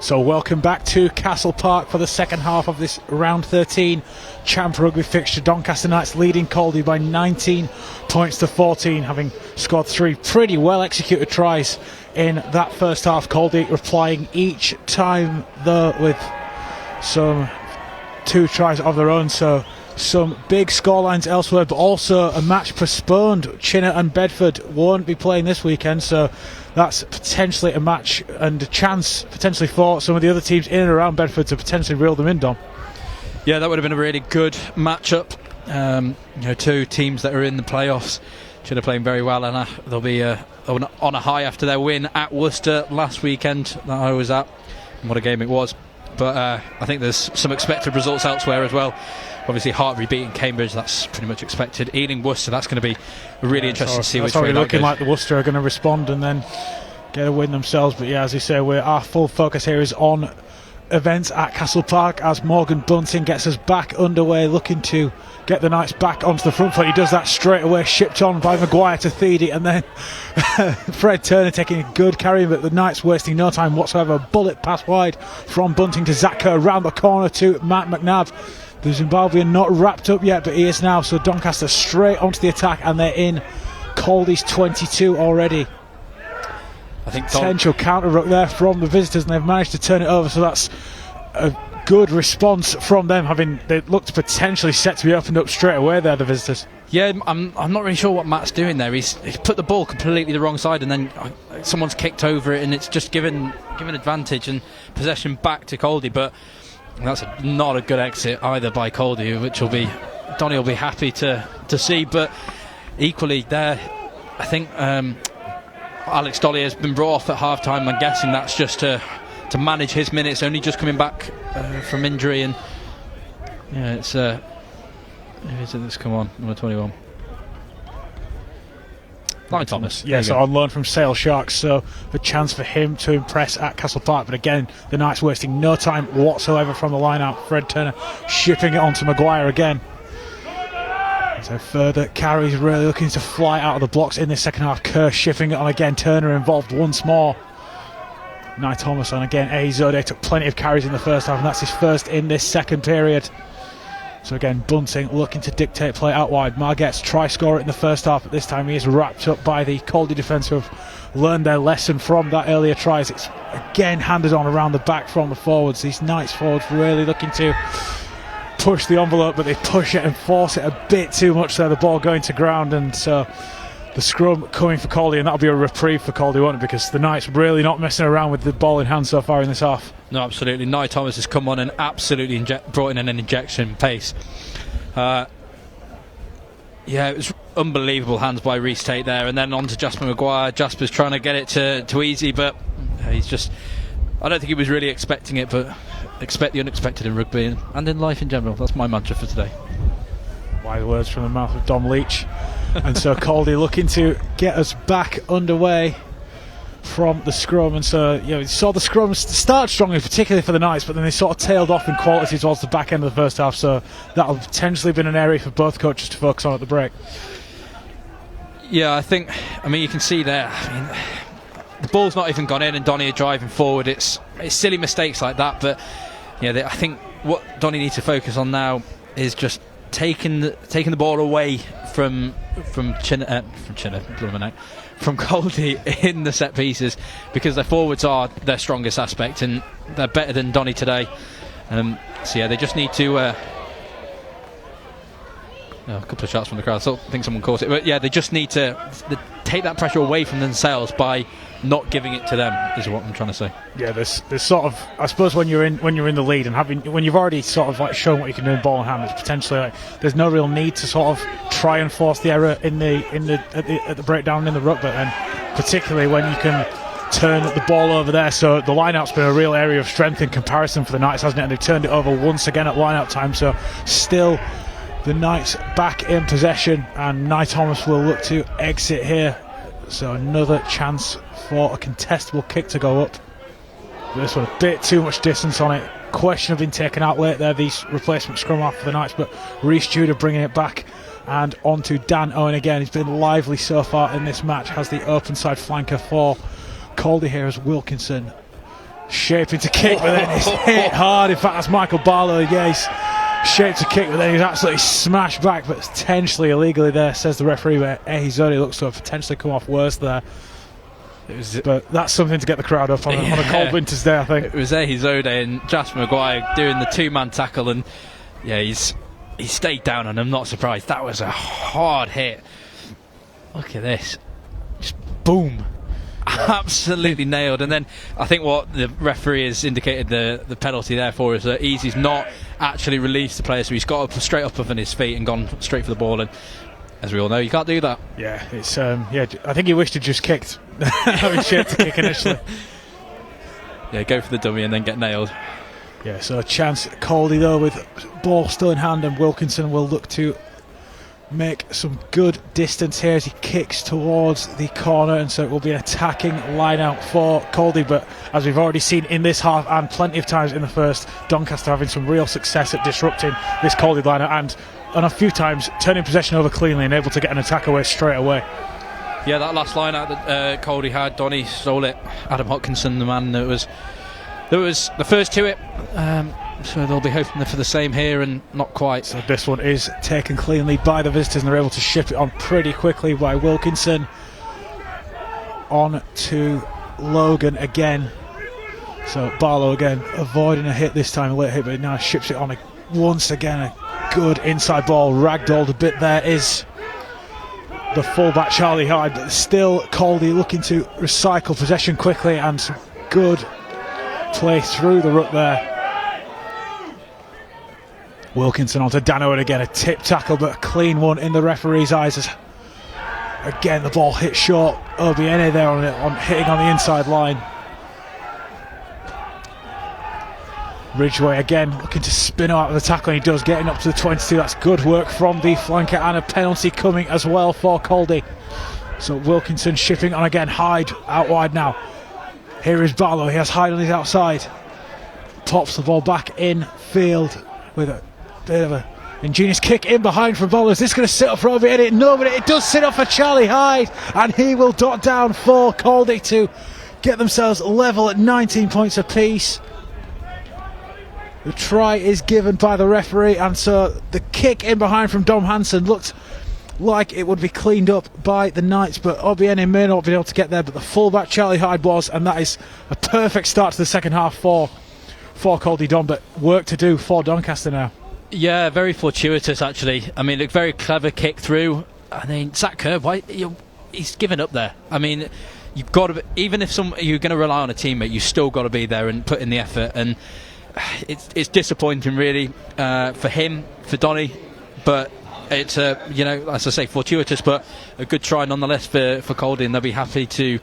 So welcome back to Castle Park for the second half of this round 13 Champ Rugby fixture. Doncaster Knights leading Caldy by 19 points to 14, having scored 3 pretty well executed tries in that first half. Caldy replying each time though with some 2 tries of their own, so some big scorelines elsewhere, but also a match postponed. Chinner and Bedford won't be playing this weekend, so that's potentially a match and a chance potentially for some of the other teams in and around Bedford to potentially reel them in, Dom. Yeah, that would have been a really good matchup. 2 teams that are in the playoffs. Chinner playing very well, and they'll be on a high after their win at Worcester last weekend that I was at. And what a game it was. But I think there's some expected results elsewhere as well. Obviously Hartbury beating Cambridge, that's pretty much expected. Ealing Worcester, that's going to be really interesting to see which way that goes. It's looking like the Worcester are going to respond and then get a win themselves. But yeah, as you say, our full focus here is on events at Castle Park as Morgan Bunting gets us back underway, looking to get the Knights back onto the front foot. He does that straight away, shipped on by Maguire to Thede, and then Fred Turner taking a good carry, but the Knights wasting no time whatsoever. Bullet pass wide from Bunting to Zach Kerr, around the corner to Matt McNabb. The Zimbabwean not wrapped up yet, but he is now, so Doncaster straight onto the attack, and they're in Caldy's 22 already. I think potential counter ruck there from the visitors, and they've managed to turn it over, so that's a good response from them, they looked potentially set to be opened up straight away there, the visitors. Yeah, I'm not really sure what Matt's doing there. He's put the ball completely the wrong side, and then someone's kicked over it, and it's just given advantage and possession back to Caldy, but that's not a good exit either by Caldy, which Donny will be happy to see. But equally there, I think Alex Dolly has been brought off at half time. I'm guessing that's just to manage his minutes, only just coming back from injury. And yeah, it's who is it that's come on, number 21? Lion Thomas. Yeah, so on loan from Sale Sharks, so the chance for him to impress at Castle Park. But again, the Knights wasting no time whatsoever from the line-out. Fred Turner shipping it on to Maguire again. So further carries, really looking to fly out of the blocks in this second half. Kerr shipping it on again. Turner involved once more. Nye Thomas on again. Zode took plenty of carries in the first half, and that's his first in this second period. So again, Bunting looking to dictate play out wide. Margette's try scorer in the first half, but this time he is wrapped up by the Caldy defence who have learned their lesson from that earlier tries. It's again handed on around the back from the forwards. These Knights forwards really looking to push the envelope, but they push it and force it a bit too much there, the ball going to ground, and so the scrum coming for Caldy, and that'll be a reprieve for Caldy, won't it? Because the Knights really not messing around with the ball in hand so far in this half. No, absolutely. Nye Thomas has come on and absolutely brought in an injection pace. Yeah, it was unbelievable hands by Reece Tate there, and then on to Jasper Maguire. Jasper's trying to get it to Easy, but he's just, I don't think he was really expecting it, but expect the unexpected in rugby and in life in general. That's my mantra for today. Wise words from the mouth of Dom Leach. And so Caldy looking to get us back underway from the scrum, and so you saw the scrum start strongly, particularly for the Knights, but then they sort of tailed off in quality towards the back end of the first half, so that'll potentially been an area for both coaches to focus on at the break. Yeah, I mean you can see there, the ball's not even gone in and Donny are driving forward. It's silly mistakes like that, but I think what Donny needs to focus on now is just taking the ball away from Caldy in the set pieces, because their forwards are their strongest aspect and they're better than Donny today. So yeah, they just need to a couple of shots from the crowd. I think someone caught it, but yeah, they just need to take that pressure away from themselves by not giving it to them, is what I'm trying to say. Yeah, there's sort of, I suppose when you're in the lead and when you've already sort of like shown what you can do in ball in hand, it's potentially like there's no real need to sort of try and force the error at the breakdown in the ruck, but then particularly when you can turn the ball over there. So the line-out's been a real area of strength in comparison for the Knights, hasn't it? And they've turned it over once again at line-out time, so still the Knights back in possession, and Nye Thomas will look to exit here. So another chance for a contestable kick to go up. This one a bit too much distance on it. Question of being taken out late there, these replacement scrum off for the Knights, but Reece Judah bringing it back and on to Dan Owen again. He's been lively so far in this match, has the open side flanker for Caldy here as Wilkinson shaping to kick, but then he's hit hard. In fact, that's Michael Barlow. Yeah, he's shaped to kick, but then he's absolutely smashed back, but potentially illegally there, says the referee. But Ehizode looks to have potentially come off worse there. But that's something to get the crowd up on a cold winter's day, I think. It was Ehizode and Jasper Maguire doing the two-man tackle, and yeah, he stayed down, and I'm not surprised. That was a hard hit. Look at this. Just boom. Absolutely nailed. And then I think what the referee has indicated the penalty there for is that Easy's not actually released the player, so he's got up straight up on his feet and gone straight for the ball, and as we all know, you can't do that. Yeah, it's I think he wished he'd just kicked. Having shit to kick initially. Yeah, go for the dummy and then get nailed. Yeah, so a chance. Caldy though with ball still in hand, and Wilkinson will look to make some good distance here as he kicks towards the corner, and so it will be an attacking line out for Caldy. But as we've already seen in this half and plenty of times in the first, Doncaster having some real success at disrupting this Caldy line out, and a few times turning possession over cleanly and able to get an attack away straight away. Yeah, that last line out that Caldy had, Donny stole it. Adam Hodkinson, the man that was the first to it. So they'll be hoping for the same here, and not quite. So this one is taken cleanly by the visitors, and they're able to ship it on pretty quickly by Wilkinson. On to Logan again. So Barlow again avoiding a hit this time, a late hit, but now ships it on once again. A good inside ball, ragdolled a bit there is the fullback Charlie Hyde, but still Caldy looking to recycle possession quickly, and some good play through the ruck there. Wilkinson onto Dano, and again a tip tackle, but a clean one in the referee's eyes, as again the ball hit short. Obiene there on hitting on the inside line. Ridgway again looking to spin out of the tackle, and he does, getting up to the 22. That's good work from the flanker, and a penalty coming as well for Caldy. So Wilkinson shipping on again. Hyde out wide now. Here is Barlow, he has Hyde on his outside. Pops the ball back in field with a bit of a ingenious kick in behind from Barlow. Is this going to sit up for Obiene? No, but it does sit up for Charlie Hyde, and he will dot down for Caldy to get themselves level at 19 points apiece. The try is given by the referee, and so the kick in behind from Dom Hansen looked like it would be cleaned up by the Knights, but Obiene may not be able to get there, but the fullback Charlie Hyde was, and that is a perfect start to the second half for Caldy Don, but work to do for Doncaster now. Yeah, very fortuitous actually. I mean, a very clever kick through. I mean, Zach Kerr, he's given up there. I mean, you've got to, even if you're going to rely on a teammate, you still got to be there and put in the effort, and it's disappointing really for him, for Donny, but it's as I say, fortuitous, but a good try nonetheless for Caldy, and they'll be happy to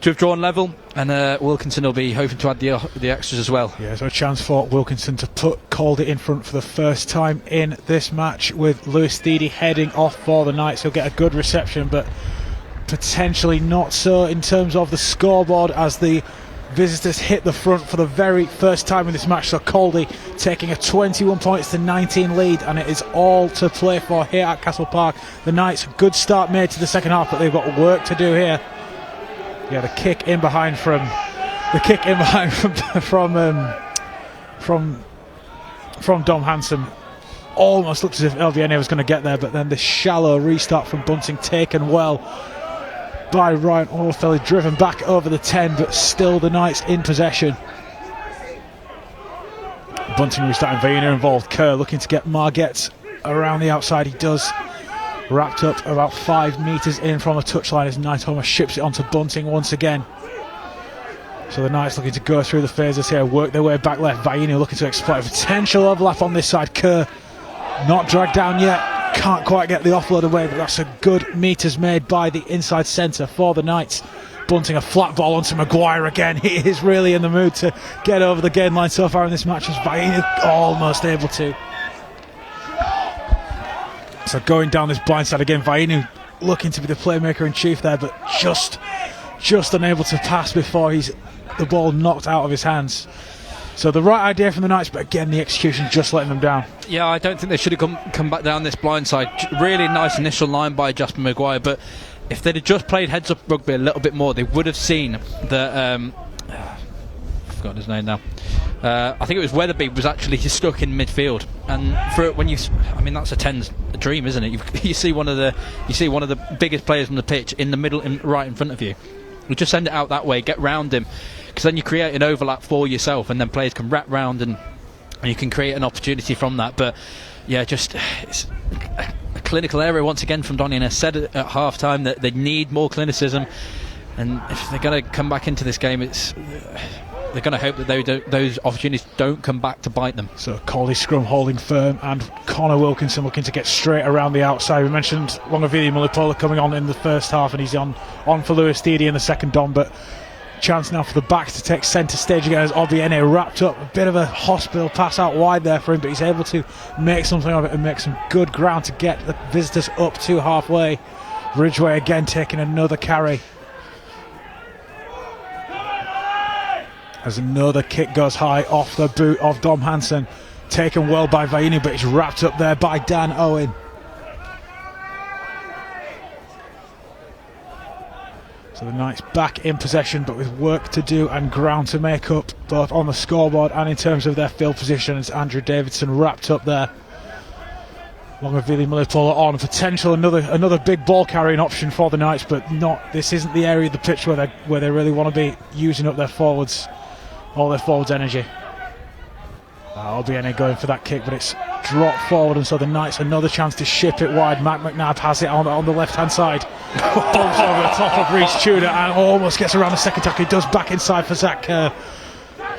have drawn level, and Wilkinson will be hoping to add the extras as well. Yeah, so a chance for Wilkinson to put Caldy in front for the first time in this match, with Lewis Steedy heading off for the Knights. He'll get a good reception, but potentially not so in terms of the scoreboard, as the visitors hit the front for the very first time in this match. So Caldy taking a 21 points to 19 lead, and it is all to play for here at Castle Park. The Knights, good start made to the second half, but they've got work to do here. Yeah, the kick in behind from Dom Hansen almost looked as if LVNA was going to get there, but then the shallow restart from Bunting taken well by Ryan Orfelli, driven back over the 10, but still the Knights in possession. Bunting restarting, Vaina involved. Kerr looking to get Margette around the outside. He does. Wrapped up about 5 metres in from a touchline as Nightheimer ships it onto Bunting once again. So the Knights looking to go through the phases here, work their way back left. Vainu looking to exploit a potential overlap on this side. Kerr not dragged down yet, can't quite get the offload away, but that's a good metres made by the inside centre for the Knights. Bunting a flat ball onto Maguire again. He is really in the mood to get over the game line so far in this match, as Vainu almost able to. So going down this blind side again, Vainu looking to be the playmaker in chief there, but just unable to pass before the ball knocked out of his hands. So the right idea from the Knights, but again the execution just letting them down. Yeah, I don't think they should have come back down this blind side. Really nice initial line by Jasper Maguire, but if they'd have just played heads up rugby a little bit more, they would have seen that forgotten his name now. I think it was Weatherby was actually stuck in midfield, and that's a 10's dream, isn't it? You see one of the biggest players on the pitch in the middle, right in front of you. You just send it out that way, get round him, because then you create an overlap for yourself, and then players can wrap round and you can create an opportunity from that. But yeah, just it's a clinical error once again from Donny, and I said at half time that they need more clinicism, and if they're going to come back into this game, they're going to hope that those opportunities don't come back to bite them. So Caldy scrum holding firm, and Connor Wilkinson looking to get straight around the outside. We mentioned Longavili Mulipola coming on in the first half, and he's on for Lewis Deedy in the second, Dom. But chance now for the backs to take centre stage again as Obiene wrapped up. A bit of a hospital pass out wide there for him, but he's able to make something of it and make some good ground to get the visitors up to halfway. Ridgway again taking another carry. As another kick goes high off the boot of Dom Hansen. Taken well by Vaini, but it's wrapped up there by Dan Owen. So the Knights back in possession, but with work to do and ground to make up, both on the scoreboard and in terms of their field position, as Andrew Davidson wrapped up there. Longavili Mulipola on potential, another big ball carrying option for the Knights, but this isn't the area of the pitch where they really want to be using up their forwards. All their forwards' energy. Obiene going for that kick, but it's dropped forward, and so the Knights another chance to ship it wide. Mac McNabb has it on the left-hand side. Bumps over the top of Reece Tudor and almost gets around the second tackle. He does back inside for Zach Kerr.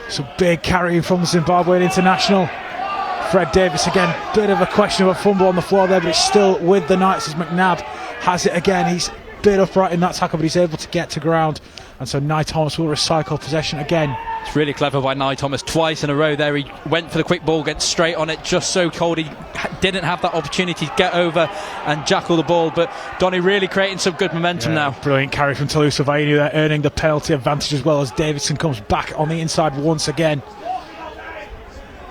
Some big carrying from the Zimbabwean international. Fred Davis again, bit of a questionable fumble on the floor there, but it's still with the Knights as McNabb has it again. He's a bit upright in that tackle, but he's able to get to ground. And so Nye Thomas will recycle possession again. It's really clever by Nye Thomas. Twice in a row there, he went for the quick ball, gets straight on it, just so Caldy didn't have that opportunity to get over and jackal the ball. But Donny really creating some good momentum now. Brilliant carry from Talusa Vainu there, earning the penalty advantage as well, as Davidson comes back on the inside once again.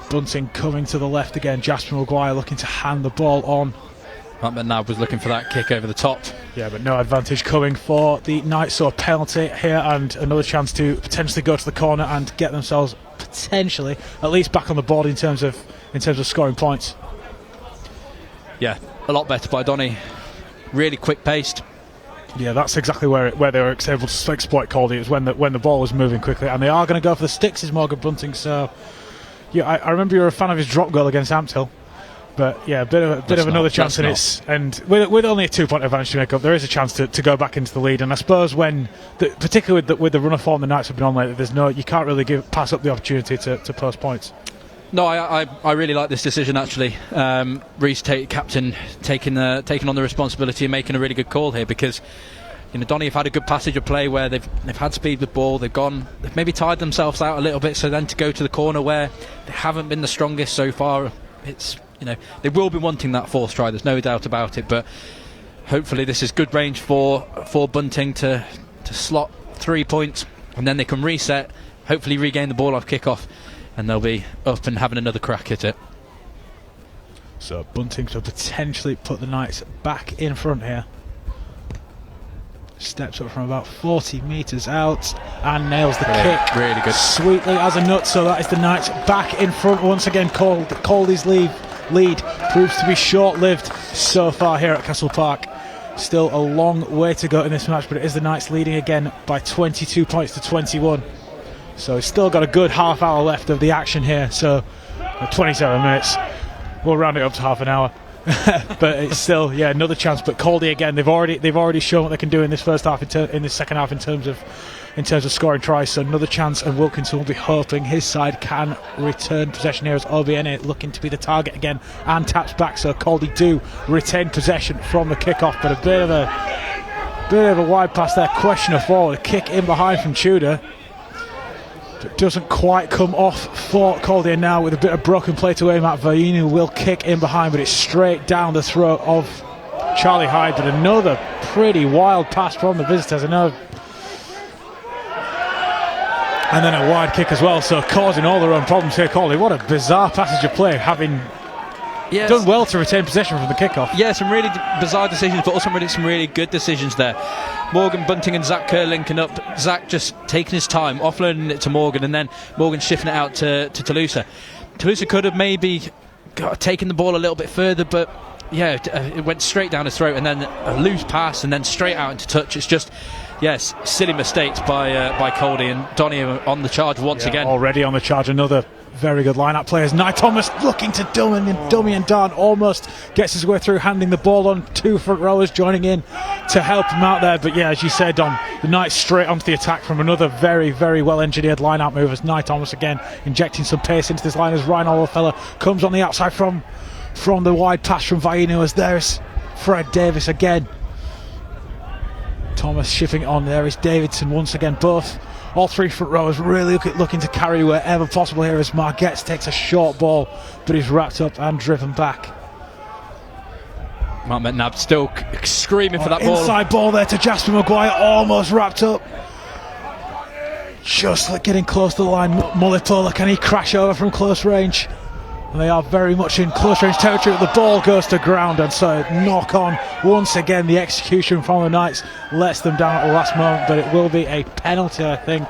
Bunting coming to the left again. Jasper Maguire looking to hand the ball on. Matt McNabb was looking for that kick over the top. Yeah, but no advantage coming for the Knights, so a penalty here and another chance to potentially go to the corner and get themselves potentially at least back on the board in terms of scoring points. Yeah, a lot better by Donny. Really quick paced. Yeah, that's exactly where they were able to exploit Caldy. It was when the ball was moving quickly, and they are going to go for the sticks, is Morgan Bunting. So yeah, I remember you were a fan of his drop goal against Ampthill. But yeah, a bit of another chance, and with only a 2-point advantage to make up, there is a chance to go back into the lead. And I suppose particularly with the run of form the Knights have been on lately, you can't really pass up the opportunity to post points. No, I really like this decision actually. Reece captain taking on the responsibility and making a really good call here, because Donny have had a good passage of play where they've had speed with ball, they've maybe tired themselves out a little bit, so then to go to the corner where they haven't been the strongest so far, it's they will be wanting that fourth try, there's no doubt about it, but hopefully this is good range for Bunting to slot 3 points, and then they can reset, hopefully regain the ball off kick-off, and they'll be up and having another crack at it. So Bunting to potentially put the Knights back in front here. Steps up from about 40 metres out and nails the kick. Really good. Sweetly as a nut, so that is the Knights back in front once again. Caldy's lead proves to be short-lived so far here at Castle Park. Still a long way to go in this match, but it is the Knights leading again by 22 points to 21. So it's still got a good half hour left of the action here, so 27 minutes. We'll round it up to half an hour. But it's still, another chance. But Caldy again, they've already shown what they can do in this first half, in this second half in terms of scoring tries. So another chance, and Wilkinson will be hoping his side can return possession here as Obiene looking to be the target again and taps back. So Caldy do retain possession from the kickoff, but a bit of a wide pass there, question of forward, a kick in behind from Tudor. It doesn't quite come off for Caldy, now with a bit of broken play to aim at. Vainu will kick in behind, but it's straight down the throat of Charlie Hyde. But another pretty wild pass from the visitors, and then a wide kick as well, so causing all their own problems here. Caldy, what a bizarre passage of play, having Yes. done well to retain possession from the kickoff. Yeah, some really bizarre decisions, but also some really good decisions there. Morgan Bunting and Zach Kerr linking up. Zach just taking his time, offloading it to Morgan, and then Morgan shifting it out to Toulouse. Toulouse could have maybe taken the ball a little bit further, but yeah, it went straight down his throat, and then a loose pass, and then straight out into touch. It's just, yes, silly mistakes by Caldy, and Donny on the charge once again. Already on the charge, another very good line-up players. Nye Thomas looking to dummy, and Dan almost gets his way through, handing the ball on. 2 front rowers joining in to help him out there. But yeah, as you said, Don, the Knights straight onto the attack from another very, very well-engineered line-out move as Nye Thomas again injecting some pace into this line as Ryan Olafella comes on the outside from the wide pass from Vainu, as there's Fred Davis again. Thomas shifting on, there is Davidson once again. All 3 front rowers really looking to carry wherever possible here as Margetts takes a short ball, but he's wrapped up and driven back. Mark McNabb still screaming for that ball. Inside ball there to Jasper Maguire, almost wrapped up. Just getting close to the line. Mulipola, can he crash over from close range? And they are very much in close range territory. The ball goes to ground, and so knock on once again. The execution from the Knights lets them down at the last moment, but it will be a penalty, I think.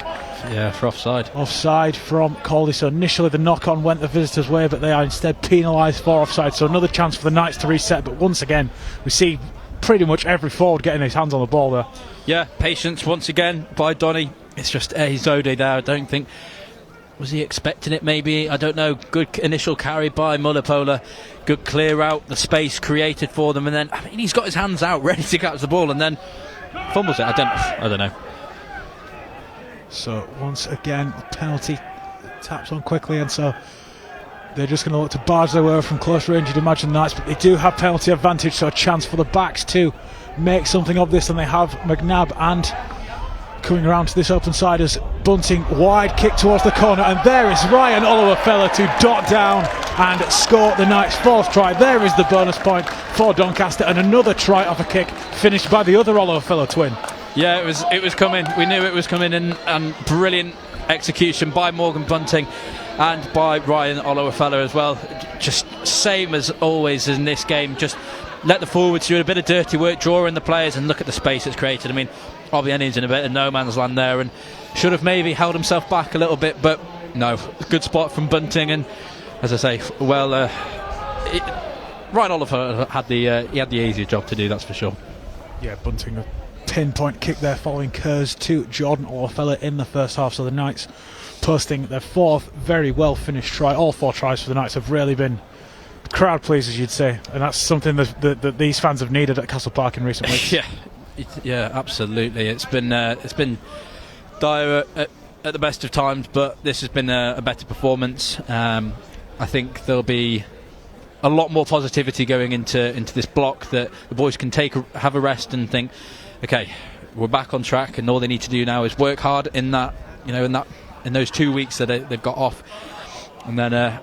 Yeah, for offside. Offside from Caldy. So initially the knock on went the visitors' way, but they are instead penalised for offside. So another chance for the Knights to reset. But once again, we see pretty much every forward getting his hands on the ball there. Yeah, patience once again by Donny. It's just Zode there. I don't think. Was he expecting it maybe? I don't know. Good initial carry by Mulipola. Good clear out. The space created for them. And then, I mean, he's got his hands out ready to catch the ball and then fumbles it. I don't know. So once again, penalty taps on quickly. And so they're just going to look to barge their way from close range, you'd imagine, the Knights. But they do have penalty advantage. So a chance for the backs to make something of this. And they have McNabb and coming around to this open side as Bunting wide kick towards the corner, and there is Ryan Olafella to dot down and score the Knights' 4th try. There is the bonus point for Doncaster, and another try off a kick finished by the other Olafella twin. Yeah, it was coming. We knew it was coming, and brilliant execution by Morgan Bunting and by Ryan Olafella as well. Just same as always in this game. Just let the forwards do a bit of dirty work, drawing the players, and look at the space it's created. I mean, Obieni's in a bit of no man's land there and should have maybe held himself back a little bit, but no, good spot from Bunting, and as I say, well, Ryan Oliver had the easier job to do, that's for sure. Yeah, Bunting a pinpoint kick there following Kerr's to Jordan Olafella in the first half. So the Knights posting their 4th very well finished try. All 4 tries for the Knights have really been crowd pleasers, you'd say, and that's something that these fans have needed at Castle Park in recent weeks. Yeah, absolutely. It's been dire at the best of times, but this has been a better performance. I think there'll be a lot more positivity going into this block, that the boys can have a rest and think, okay, we're back on track, and all they need to do now is work hard in those 2 weeks that they've got off, and then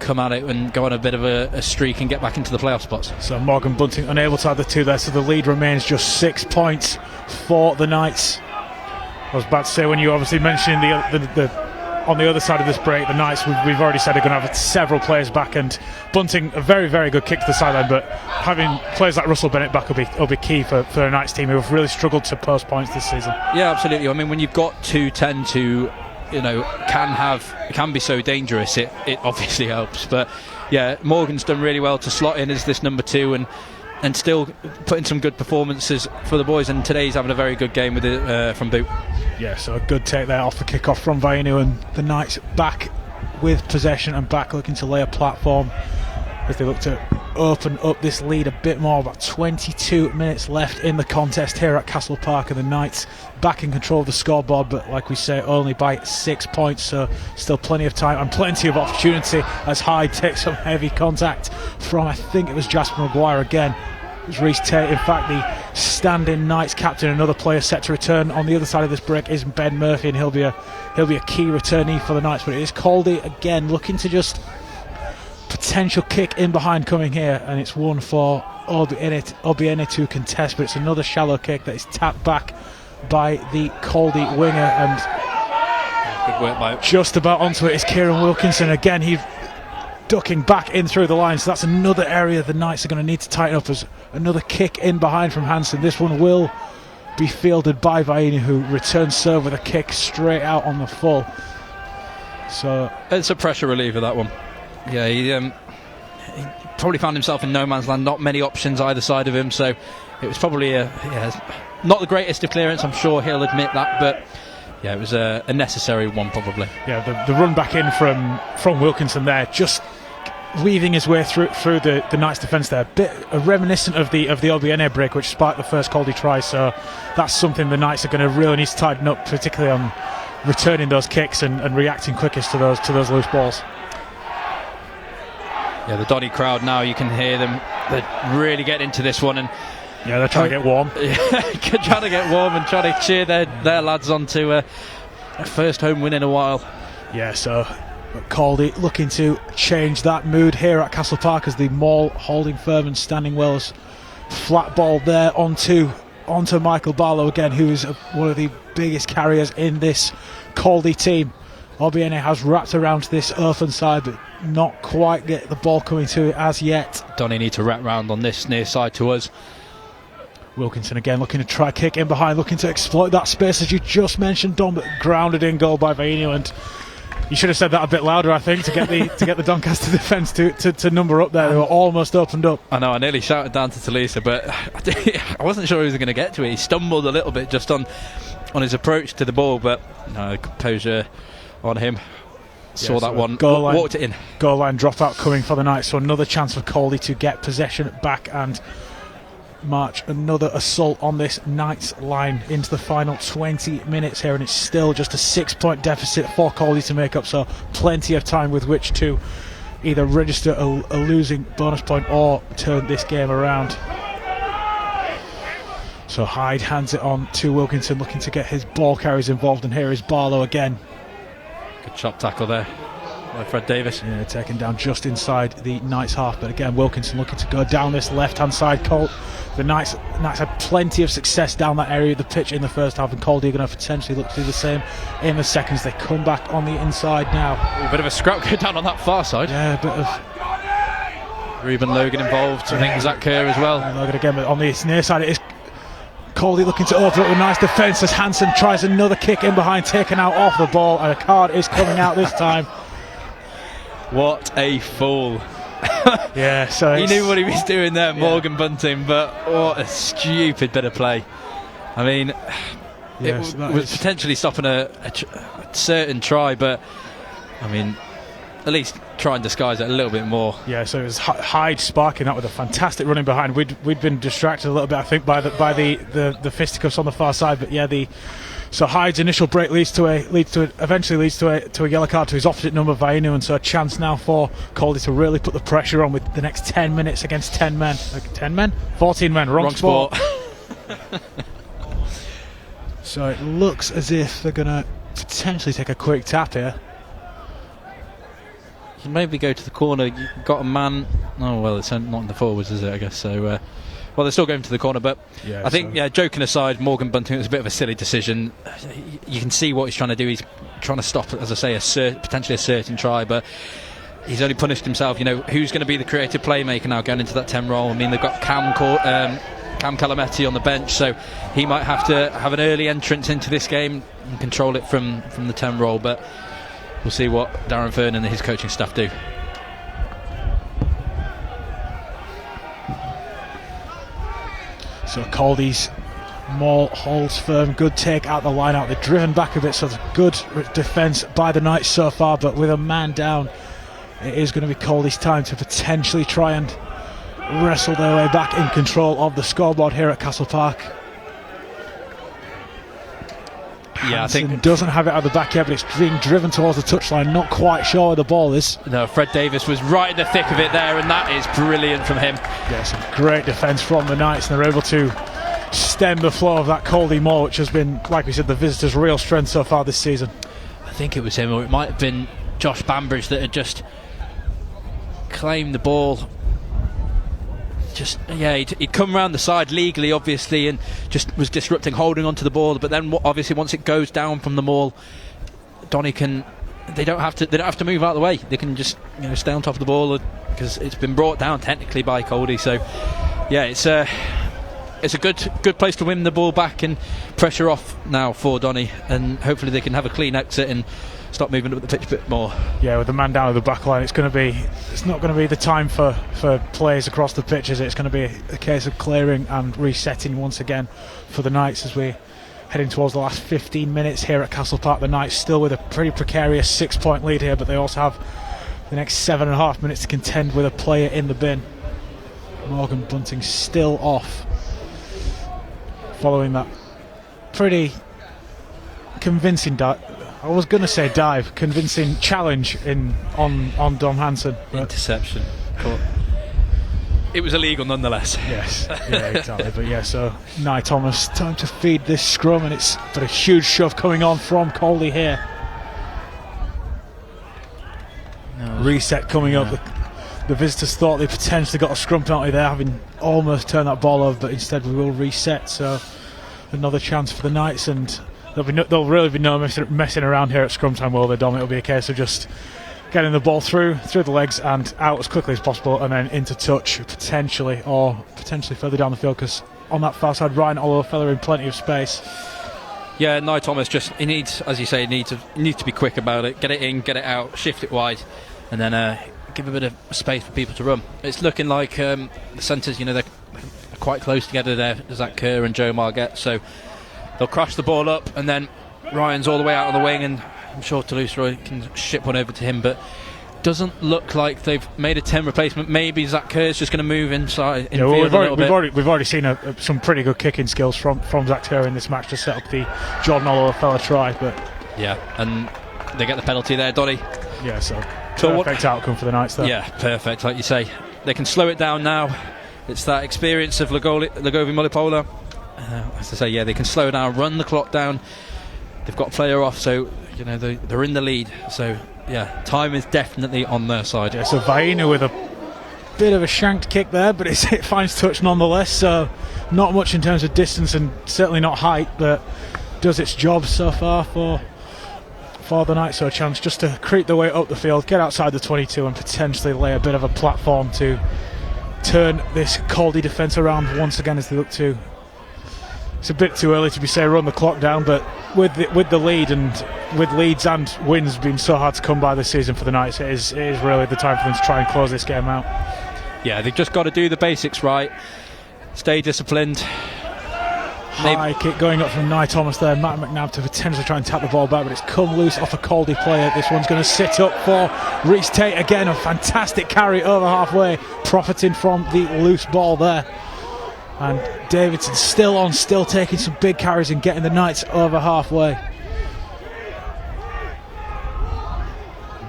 come at it and go on a bit of a streak and get back into the playoff spots. So Morgan Bunting unable to add the 2 there, so the lead remains just 6 points for the Knights. I was about to say, when you obviously mentioned the on the other side of this break, the Knights, we've already said, are going to have several players back, and Bunting, a very, very good kick to the sideline, but having players like Russell Bennett back will be key for a Knights team who have really struggled to post points this season. Yeah, absolutely. I mean, when you've got 2-10 to, can be so dangerous, it obviously helps. But yeah, Morgan's done really well to slot in as this number 2 and still putting some good performances for the boys, and today he's having a very good game with it from boot. Yeah, so a good take there off the kick-off from Vainu, and the Knights back with possession and back looking to lay a platform as they look to open up this lead a bit more. About 22 minutes left in the contest here at Castle Park, and the Knights back in control of the scoreboard, but like we say, only by 6 points, so still plenty of time and plenty of opportunity as Hyde takes some heavy contact from, I think it was Jasper Maguire again. It was Reece Tate. In fact, the standing Knights captain, another player set to return on the other side of this break, is Ben Murphy, and he'll be a key returnee for the Knights. But it is Caldy again looking to just potential kick in behind coming here, and it's one for Obieni to contest, but it's another shallow kick that is tapped back by the Caldy winger, and good work by just about onto it is Kieran Wilkinson again. ducking back in through the line, so that's another area the Knights are going to need to tighten up. As another kick in behind from Hansen. This one will be fielded by Vaini, who returns serve with a kick straight out on the full. So it's a pressure reliever, that one. Yeah, he probably found himself in no man's land, not many options either side of him, so it was probably not the greatest of clearance, I'm sure he'll admit that, but yeah, it was a necessary one probably. Yeah, the run back in from Wilkinson there, just weaving his way through the Knights defence there, a reminiscent of the Obiene break which sparked the first Caldy try, so that's something the Knights are going to really need to tighten up, particularly on returning those kicks and reacting quickest to those loose balls. Yeah, the Donny crowd now, you can hear them, they're really getting into this one, and yeah, they're trying to get warm. Trying to get warm and trying to cheer their lads on to a first home win in a while. Yeah, so Caldy looking to change that mood here at Castle Park as the Maul holding firm and standing well. As flat ball there onto Michael Barlow again, who is one of the biggest carriers in this Caldy team. Obiene has wrapped around this earthen side, but not quite get the ball coming to it as yet. Donny need to wrap round on this near side to us. Wilkinson again looking to try kick in behind, looking to exploit that space as you just mentioned, Dom, but grounded in goal by Vainu, and you should have said that a bit louder, I think, to get the Doncaster defence to number up there. They were almost opened up. I know, I nearly shouted down to Talisa, but I wasn't sure he was going to get to it. He stumbled a little bit just on his approach to the ball, but no, composure on him. Saw that one, walked it in. Goal line dropout coming for the Knights, so another chance for Caldy to get possession back and march another assault on this Knights line into the final 20 minutes here, and it's still just a 6-point deficit for Caldy to make up, so plenty of time with which to either register a losing bonus point or turn this game around. So Hyde hands it on to Wilkinson, looking to get his ball carriers involved, and here is Barlow again. Good chop tackle there by Fred Davis. Yeah, taken down just inside the Knights half, but again Wilkinson looking to go down this left hand side. The Knights had plenty of success down that area of the pitch in the first half, and Caldy are going to potentially look to do the same in the seconds. They come back on the inside now. A bit of a scrap go down on that far side. Yeah, a bit of Ruben Logan involved. I think Zach Kerr as well. Logan again, but on the near side it is Caldy looking to open up a nice defence as Hansen tries another kick in behind, taken out off the ball, and a card is coming out this time. What a fool. Yeah, so he knew what he was doing there, Morgan Bunting, but what a stupid bit of play. I mean, it was potentially stopping a certain try, but I mean, at least try and disguise it a little bit more. Yeah, so it was Hyde sparking that with a fantastic running behind. We'd been distracted a little bit, I think, by the fisticuffs on the far side, but yeah, so Hyde's initial break eventually leads to a yellow card to his opposite number, Vainu, and so a chance now for Caldy to really put the pressure on with the next 10 minutes against 10 men. 10 men? 14 men, wrong sport. So it looks as if they're going to potentially take a quick tap here. You maybe go to the corner, you've got a man. Oh, well, it's not in the forwards, is it, I guess, so... well, they're still going to the corner, but yeah, I think, joking aside, Morgan Bunting, it was a bit of a silly decision. You can see what he's trying to do. He's trying to stop, as I say, potentially a certain try, but he's only punished himself. You know, who's going to be the creative playmaker now going into that 10 role? I mean, they've got Cam Calametti on the bench, so he might have to have an early entrance into this game and control it from the 10 role, but we'll see what Darren Fern and his coaching staff do. So Caldy's Maul holds firm, good take out the line out. They're driven back a bit, so it's good defence by the Knights so far, but with a man down, it is going to be Caldy's time to potentially try and wrestle their way back in control of the scoreboard here at Castle Park. Yeah, I think doesn't have it out the back yet, but it's being driven towards the touchline. Not quite sure where the ball is. No, Fred Davis was right in the thick of it there, and that is brilliant from him. Yeah, some great defence from the Knights, and they're able to stem the flow of that Caldy Maul, which has been, like we said, the visitors' real strength so far this season. I think it was him, or it might have been Josh Bambridge that had just claimed the ball. He'd come around the side legally, obviously, and just was disrupting, holding onto the ball. But then, obviously, once it goes down from the Maul, Donny can they don't have to move out of the way. They can just stay on top of the ball because it's been brought down technically by Caldy. So yeah, it's a good place to win the ball back and pressure off now for Donny, and hopefully they can have a clean exit and stop moving up the pitch a bit more. Yeah, with the man down at the back line, it's not going to be the time for plays across the pitch, is it? It's going to be a case of clearing and resetting once again for the Knights as we heading towards the last 15 minutes here at Castle Park. The Knights still with a pretty precarious 6-point lead here, but they also have the next 7.5 minutes to contend with a player in the bin. Morgan Bunting still off following that pretty convincing convincing challenge on Dom Hansen. Interception. Cool. It was illegal nonetheless. Yes, yeah, exactly. But yeah, so Nye Thomas, time to feed this scrum, and it's got a huge shove coming on from Caldy here. Reset coming up. The visitors thought they potentially got a scrum penalty there, having almost turned that ball over, but instead we will reset. So another chance for the Knights, and there'll really be no messing around here at scrum time, will there, Dom? It'll be a case of just getting the ball through the legs and out as quickly as possible, and then into touch potentially further down the field, because on that far side Ryan Olofella in plenty of space. Yeah, Nye Thomas he needs, as you say, needs to be quick about it, get it in, get it out, shift it wide, and then give a bit of space for people to run. It's looking like the centres, they're quite close together there, Zach Kerr and Joe Margette, so they'll crash the ball up, and then Ryan's all the way out on the wing, and I'm sure Toulouse-Roy can ship one over to him, but doesn't look like they've made a 10 replacement. Maybe Zach Kerr's just going to move inside in field a little bit. We've already seen some pretty good kicking skills from Zach Kerr in this match to set up the Jordan Olofella try, but yeah, and they get the penalty there, Donny. Yeah, so perfect outcome for the Knights there. Yeah, perfect, like you say. They can slow it down now. It's that experience of Lagovi Mulipola. As I say, yeah, they can slow down, run the clock down. They've got a player off, so they're in the lead. So yeah, time is definitely on their side. Yeah, so Vaina with a bit of a shanked kick there, but it finds touch nonetheless. So not much in terms of distance and certainly not height, but does its job so far for the Knights. So a chance just to creep their way up the field, get outside the 22, and potentially lay a bit of a platform to turn this Caldy defence around once again as they look to. It's a bit too early to be saying run the clock down, but with the lead and with leads and wins being so hard to come by this season for the Knights, it is really the time for them to try and close this game out. Yeah, they've just got to do the basics right, stay disciplined. High kick going up from Nye Thomas there. Matt McNabb to potentially try and tap the ball back, but it's come loose off a Caldy player. This one's going to sit up for Reece Tate again. A fantastic carry over halfway, profiting from the loose ball there. And Davidson still taking some big carries and getting the Knights over halfway.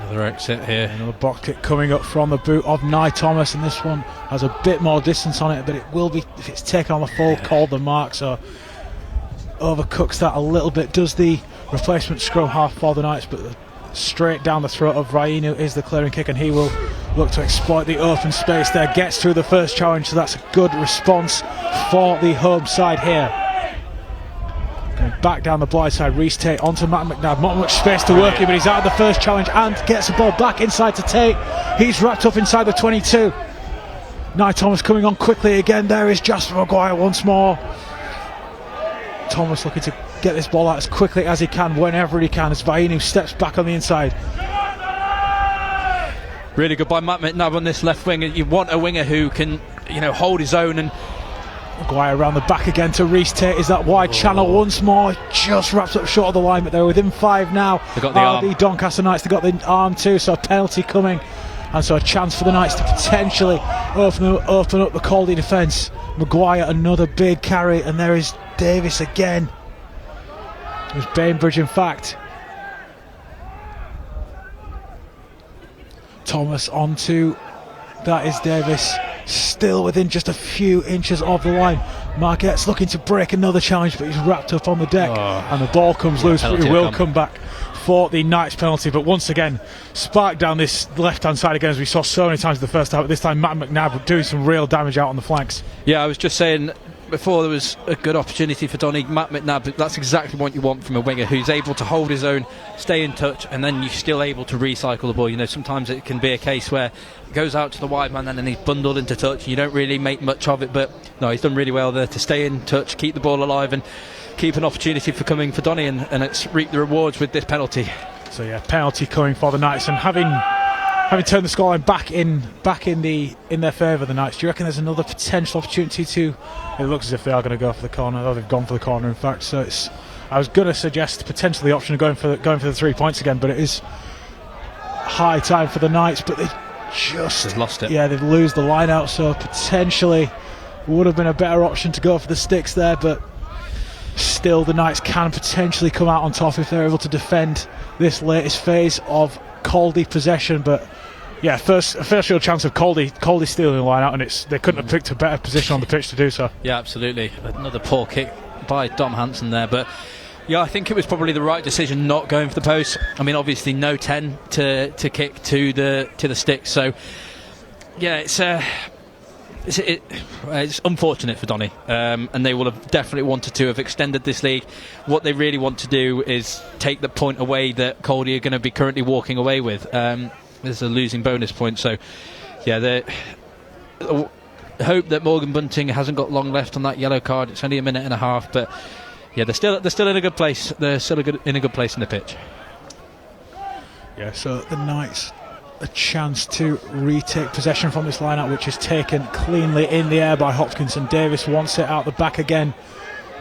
Another exit here. Another box kick coming up from the boot of Nye Thomas, and this one has a bit more distance on it, but it will be, if it's taken on the full, called the mark, so overcooks that a little bit. Does the replacement scrum half for the Knights, but straight down the throat of Rainu is the clearing kick, and he will look to exploit the open space there. Gets through the first challenge, so that's a good response for the home side here. Going back down the blind side, Reece Tate onto Matt McNabb. Not much space to work in, but he's out of the first challenge and gets the ball back inside to Tate. He's wrapped up inside the 22. Nye Thomas coming on quickly again. There is Jasper Maguire once more. Thomas looking to get this ball out as quickly as he can, whenever he can, as Vainu steps back on the inside. Really good by Matt McNabb on this left wing. You want a winger who can, hold his own. And Maguire around the back again to Reece Tate. Is that wide channel once more? Just wraps up short of the line, but they're within 5 now. They got the arm. The Doncaster Knights, they got the arm too, so a penalty coming. And so a chance for the Knights to potentially open up the Caldy defence. Maguire, another big carry, and there is Davis again. It was Bainbridge, in fact. Thomas onto, that is Davis, still within just a few inches of the line. Marquette's looking to break another challenge, but he's wrapped up on the deck, and the ball comes loose, but it will come back for the Knights penalty. But once again, sparked down this left hand side again, as we saw so many times in the first half. But this time Matt McNabb doing some real damage out on the flanks. Yeah, I was just saying, before there was a good opportunity for Donny. Matt McNabb, that's exactly what you want from a winger, who's able to hold his own, stay in touch, and then you're still able to recycle the ball. Sometimes it can be a case where it goes out to the wide man and then he's bundled into touch and you don't really make much of it, but no, he's done really well there to stay in touch, keep the ball alive and keep an opportunity for coming for Donny, and it's reaped the rewards with this penalty. So yeah, penalty coming for the Knights, and having turned the scoreline back in their favour, the Knights, do you reckon there's another potential opportunity to? It looks as if they are going to go for the corner. Oh, they've gone for the corner, in fact. So I was going to suggest potentially the option of going for the 3 points again, but it is high time for the Knights. But they just lost it. Yeah, they lose the line out. So potentially would have been a better option to go for the sticks there, but still the Knights can potentially come out on top if they're able to defend this latest phase of Caldy possession. But yeah, first real chance of Caldy stealing the line out, and they couldn't have picked a better position on the pitch to do so. Yeah, absolutely. Another poor kick by Dom Hansen there, but yeah, I think it was probably the right decision not going for the post. I mean, obviously no 10 to kick to the stick, so yeah, it's unfortunate for Donny, and they will have definitely wanted to have extended this league. What they really want to do is take the point away that Caldy are going to be currently walking away with. There's a losing bonus point, so yeah, they hope that Morgan Bunting hasn't got long left on that yellow card. It's only a minute and a half, but yeah, they're still in a good place. They're still in a good place in the pitch. Yeah, so the Knights a chance to retake possession from this line-out, which is taken cleanly in the air by Hopkins, and Davis wants it out the back again.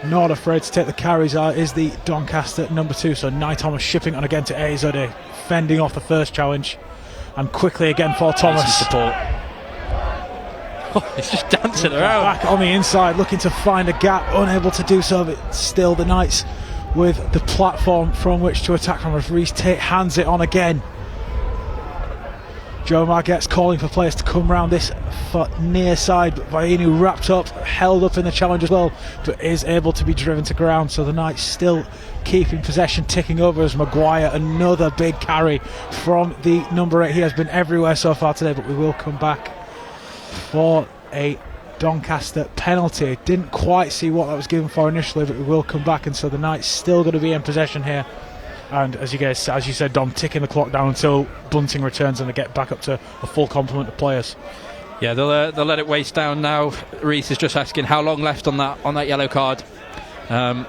Not afraid to take the carries out is the Doncaster number 2. So Nye Thomas shipping on again to Azode, fending off the first challenge, and quickly again for Thomas. Support. Oh, he's just dancing around. Back on the inside, looking to find a gap, unable to do so, but still the Knights with the platform from which to attack from. As Reece Tate hands it on again. Joe Margette's calling for players to come round this near side, but Vainu wrapped up, held up in the challenge as well, but is able to be driven to ground. So the Knights still keeping possession, ticking over as Maguire, another big carry from the number 8. He has been everywhere so far today, but we will come back for a Doncaster penalty. Didn't quite see what that was given for initially, but we will come back, and so the Knights still going to be in possession here. And as you said, Dom, ticking the clock down until Bunting returns and they get back up to a full complement of players. Yeah, they'll let it waste down now. Reece is just asking how long left on that yellow card, and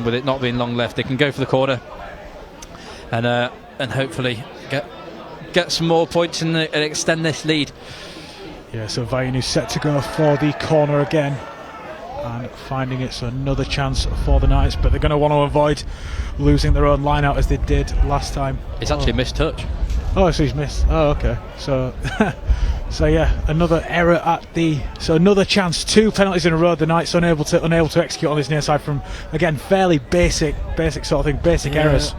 with it not being long left, they can go for the corner and hopefully get some more points and extend this lead. Yeah, so Vainu set to go for the corner again and finding it, so another chance for the Knights, but they're going to want to avoid losing their own line out as they did last time. It's actually a missed touch. Oh, so he's missed. Oh, okay. So so yeah, another error so another chance. 2 penalties in a row. The Knights unable to execute on this near side from, again, fairly basic sort of thing, basic errors.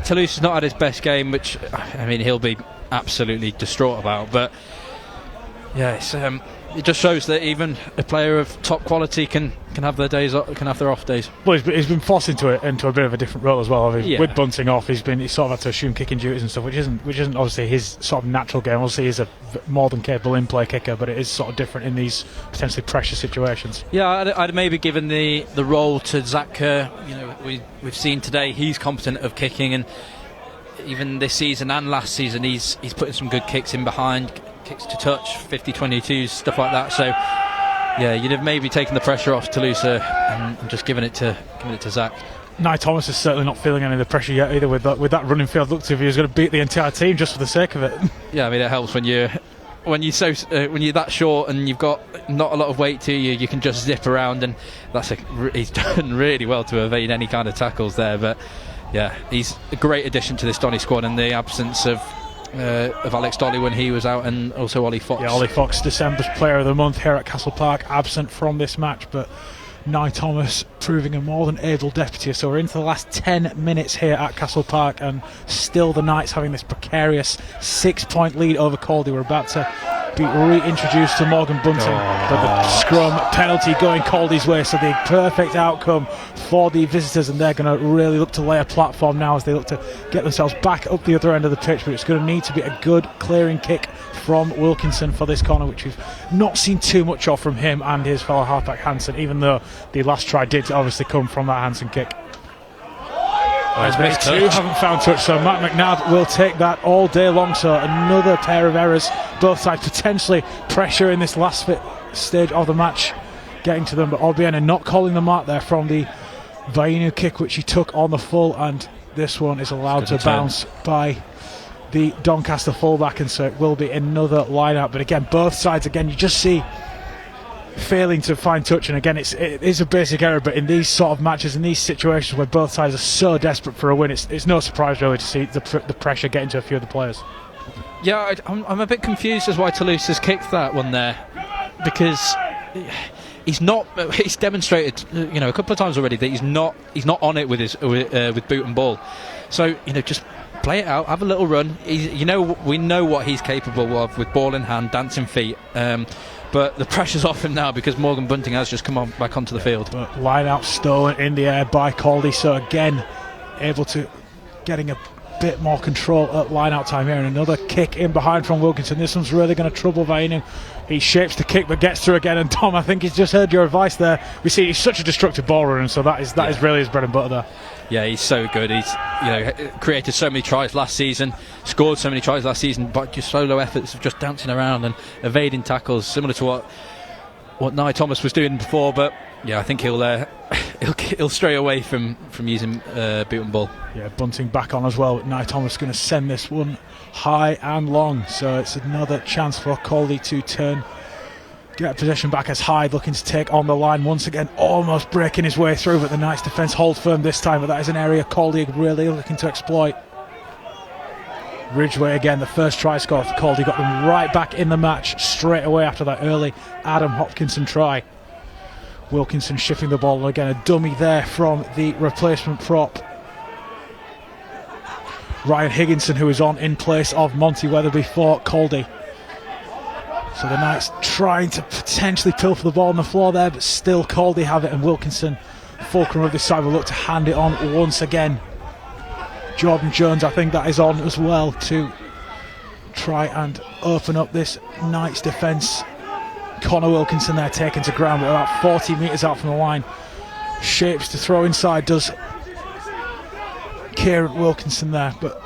Toulouse has not had his best game, which I mean he'll be absolutely distraught about, but yeah, it just shows that even a player of top quality can have their days off, can have their off days. Well, he's been forced into a bit of a different role as well. Yeah. With Bunting off, he's sort of had to assume kicking duties and stuff, which isn't obviously his sort of natural game. Obviously, he's a more than capable in-play kicker, but it is sort of different in these potentially pressure situations. Yeah, I'd maybe given the role to Zach Kerr. We've seen today he's competent of kicking, and even this season and last season he's putting some good kicks in behind. Kicks to touch, 50-22s, stuff like that. So yeah, you'd have maybe taken the pressure off Toulouse and just given it to Zach. Nye Thomas is certainly not feeling any of the pressure yet either. With that running field, looked as if he was going to beat the entire team just for the sake of it. Yeah, I mean it helps when you're that short and you've got not a lot of weight to you. You can just zip around, and he's done really well to evade any kind of tackles there. But yeah, he's a great addition to this Donny squad in the absence of Alex Dolly when he was out, and also Ollie Fox. Yeah, Ollie Fox, December's Player of the Month here at Castle Park, absent from this match, but Nye Thomas proving a more than able deputy. So we're into the last 10 minutes here at Castle Park, and still the Knights having this precarious 6-point lead over Caldy. We're about to be reintroduced to Morgan Bunting. But the scrum penalty going Caldy's way, so the perfect outcome for the visitors, and they're going to really look to lay a platform now as they look to get themselves back up the other end of the pitch. But it's going to need to be a good clearing kick from Wilkinson for this corner, which we've not seen too much of from him and his fellow halfback Hansen, even though the last try did obviously come from that Hansen kick. They too haven't found touch, so Matt McNabb will take that all day long. So another pair of errors, both sides potentially pressure in this last stage of the match getting to them, but Obiena not calling the mark there from the Vainu kick which he took on the full, and this one is allowed to bounce by the Doncaster fullback, and so it will be another line out. But again, both sides, again, you just see failing to find touch, and again it is a basic error, but in these sort of matches, in these situations where both sides are so desperate for a win, it's no surprise really to see the pressure getting to a few of the players. Yeah, I'm a bit confused as why Toulouse has kicked that one there, because he's demonstrated a couple of times already that he's not on it with his with boot and ball. So just play it out, have a little run. We know what he's capable of with ball in hand, dancing feet. But the pressure's off him now because Morgan Bunting has just come back onto the field. But line out stolen in the air by Caldy, so again able to getting a bit more control at line out time here, and another kick in behind from Wilkinson. This one's really going to trouble Vainu. He shapes the kick but gets through again, and Tom, I think he's just heard your advice there. We see he's such a destructive ball runner, and so that is really his bread and butter there. Yeah, he's so good. He's created so many tries last season, scored so many tries last season, but just solo efforts of just dancing around and evading tackles, similar to what Nye Thomas was doing before. But yeah, I think he'll stray away from using boot and ball. Yeah, Bunting back on as well. Nye Thomas going to send this one high and long, so it's another chance for Caldy to get possession back as Hyde looking to take on the line once again, almost breaking his way through, but the Knights defence hold firm this time. But that is an area Caldy really looking to exploit. Ridgway again, the first try score for Caldy, got them right back in the match straight away after that early Adam Hopkinson try. Wilkinson shifting the ball, again a dummy there from the replacement prop Ryan Higginson, who is on in place of Monty Weatherby for Caldy. So the Knights trying to potentially pilfer the ball on the floor there, but still Caldy have it, and Wilkinson, fulcrum of this side, will look to hand it on once again. Jordan Jones, I think that is on as well, to try and open up this Knights defence. Connor Wilkinson there taken to ground, but about 40 metres out from the line. Shapes to throw inside, does Kieran Wilkinson there, but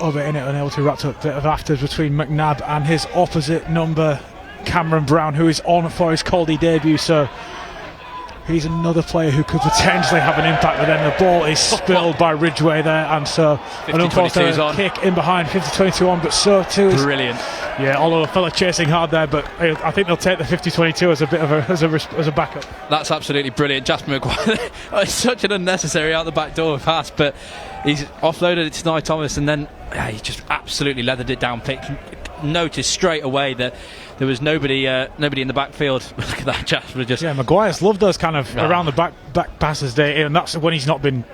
over in it, unable to wrap up a bit of afters between McNabb and his opposite number, Cameron Brown, who is on for his Caldy debut. So he's another player who could potentially have an impact, but then the ball is spilled by Ridgway there, and so an unfortunate kick in behind, 50-22 on, but so too is brilliant. Yeah, although a fella chasing hard there, but I think they'll take the 50-22 as a bit of as a backup. That's absolutely brilliant. Jasper Maguire, it's such an unnecessary out the back door pass, but he's offloaded it to Nye Thomas, and then he just absolutely leathered it down. Noticed straight away that there was nobody in the backfield. Look at that, Jasper. Just Maguire's loved those kind of around the back passes there, and that's when he's not been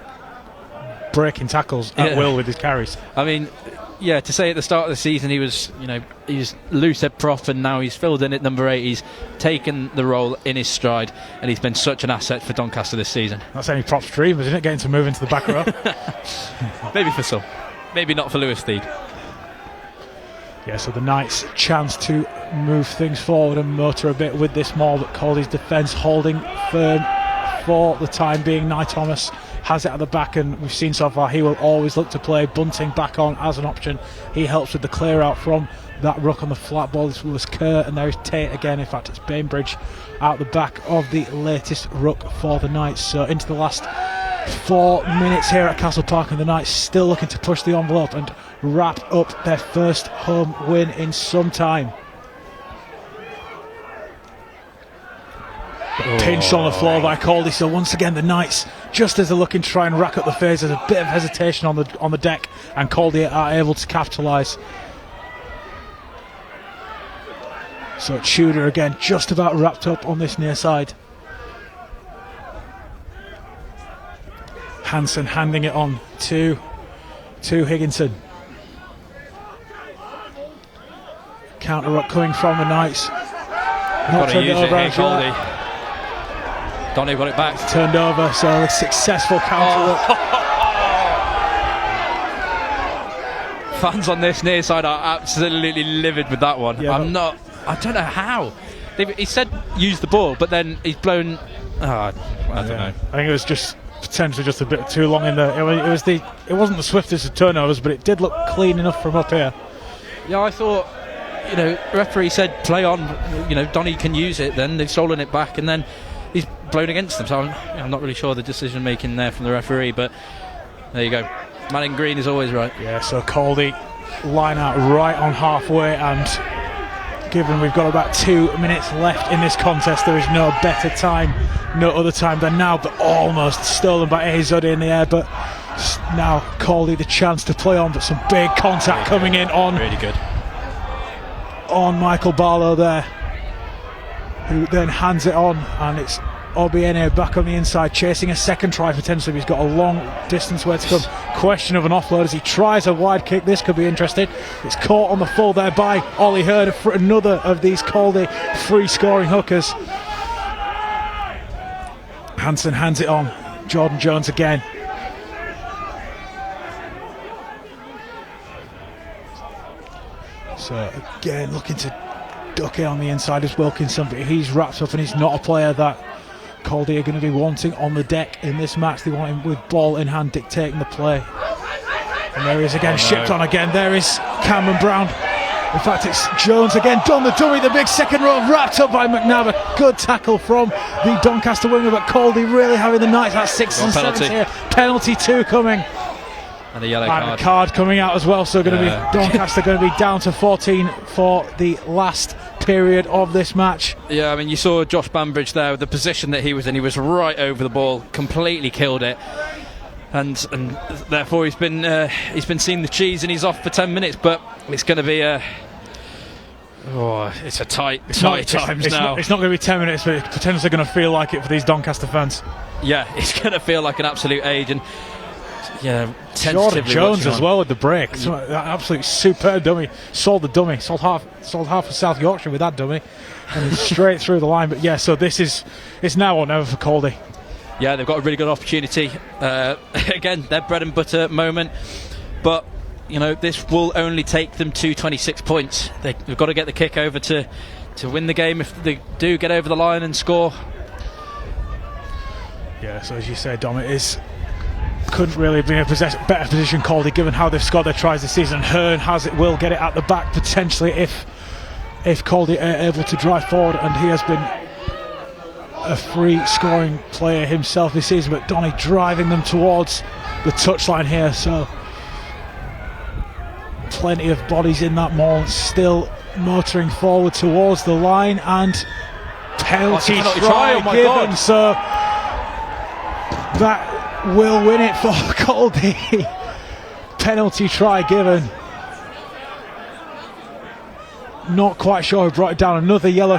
breaking tackles at will with his carries. I mean, to say at the start of the season he was loose head prop, and now he's filled in at number 8. He's taken the role in his stride, and he's been such an asset for Doncaster this season. That's any props dream, isn't it? Getting to move into the back row. Maybe for some, maybe not for Lewis Steed. Yeah, so the Knights' chance to move things forward and motor a bit with this maul, but Caldy's defence holding firm for the time being. Nye Thomas has it at the back, and we've seen so far he will always look to play Bunting back on as an option. He helps with the clear out from that ruck on the flat ball. This was Kerr, and there is Tate again. In fact, it's Bainbridge out the back of the latest ruck for the Knights. So into the last 4 minutes here at Castle Park, and the Knights still looking to push the envelope and wrap up their first home win in some time. Pinched on the floor by Caldy, so once again the Knights, just as they're looking to try and rack up the phase, there's a bit of hesitation on the deck, and Caldy are able to capitalise. So Tudor again just about wrapped up on this near side. Hansen handing it on to Higginson. counter ruck coming from the Knights. Got to use it here, Caldy. Donny got it back. It's turned over, so a successful counter ruck. Fans on this near side are absolutely livid with that one. Yeah, I don't know how. He said use the ball, but then he's blown. I don't know. I think it was just potentially just a bit too long in there. It wasn't the swiftest of turnovers, but it did look clean enough from up here. Yeah, I thought, referee said play on. Donny can use it. Then they've stolen it back, and then he's blown against them. So I'm not really sure the decision making there from the referee, but there you go. Man in green is always right. Yeah, so Caldy line out right on halfway, and given we've got about 2 minutes left in this contest, there is no better time, no other time than now, but almost stolen by Azod in the air. But now Caldy the chance to play on, but some big contact coming in on really good on Michael Barlow there, who then hands it on, and it's Obiene back on the inside, chasing a second try potentially. He's got a long distance where to come. Question of an offload as he tries a wide kick. This could be interesting. It's caught on the full there by Ollie Hurd for another of these Caldy free scoring hookers. Hansen hands it on. Jordan Jones again. So again looking to duck it on the inside is Wilkinson, but he's wrapped up and he's not a player that Caldy are going to be wanting on the deck in this match. They want him with ball in hand dictating the play. And there he is again, shipped on again. There is Cameron Brown. In fact, it's Jones again, done the dummy, the big second row, wrapped up by McNabb. A good tackle from the Doncaster winger, but Caldy really having the night. That's 6 and 7 here. Penalty 2 coming. And a yellow card. And a card coming out as well, so going to be Doncaster going to be down to 14 for the last period of this match. Yeah, I mean, you saw Josh Bambridge there with the position that he was in. He was right over the ball, completely killed it, and therefore he's been seeing the cheese and he's off for 10 minutes. But it's going to be it's a tight times now. It's not going to be 10 minutes, but it's potentially going to feel like it for these Doncaster fans. Yeah, it's going to feel like an absolute age. And yeah, Jordan Jones as well with the break. So, absolutely superb dummy. Sold the dummy. Sold half of South Yorkshire with that dummy, and straight through the line. But yeah, so it's now or never for Caldy. Yeah, they've got a really good opportunity. Again, their bread and butter moment. But this will only take them to 26 points. They've got to get the kick over to win the game. If they do get over the line and score. Yeah, so as you say, Dom, couldn't really be in a better position, Caldy, given how they've scored their tries this season. Hearn will get it at the back potentially if Caldy are able to drive forward, and he has been a free scoring player himself this season. But Donny driving them towards the touchline here, so plenty of bodies in that maul, still motoring forward towards the line, and penalty try given. God. So that will win it for Caldy. Penalty try given. Not quite sure who brought it down. Another yellow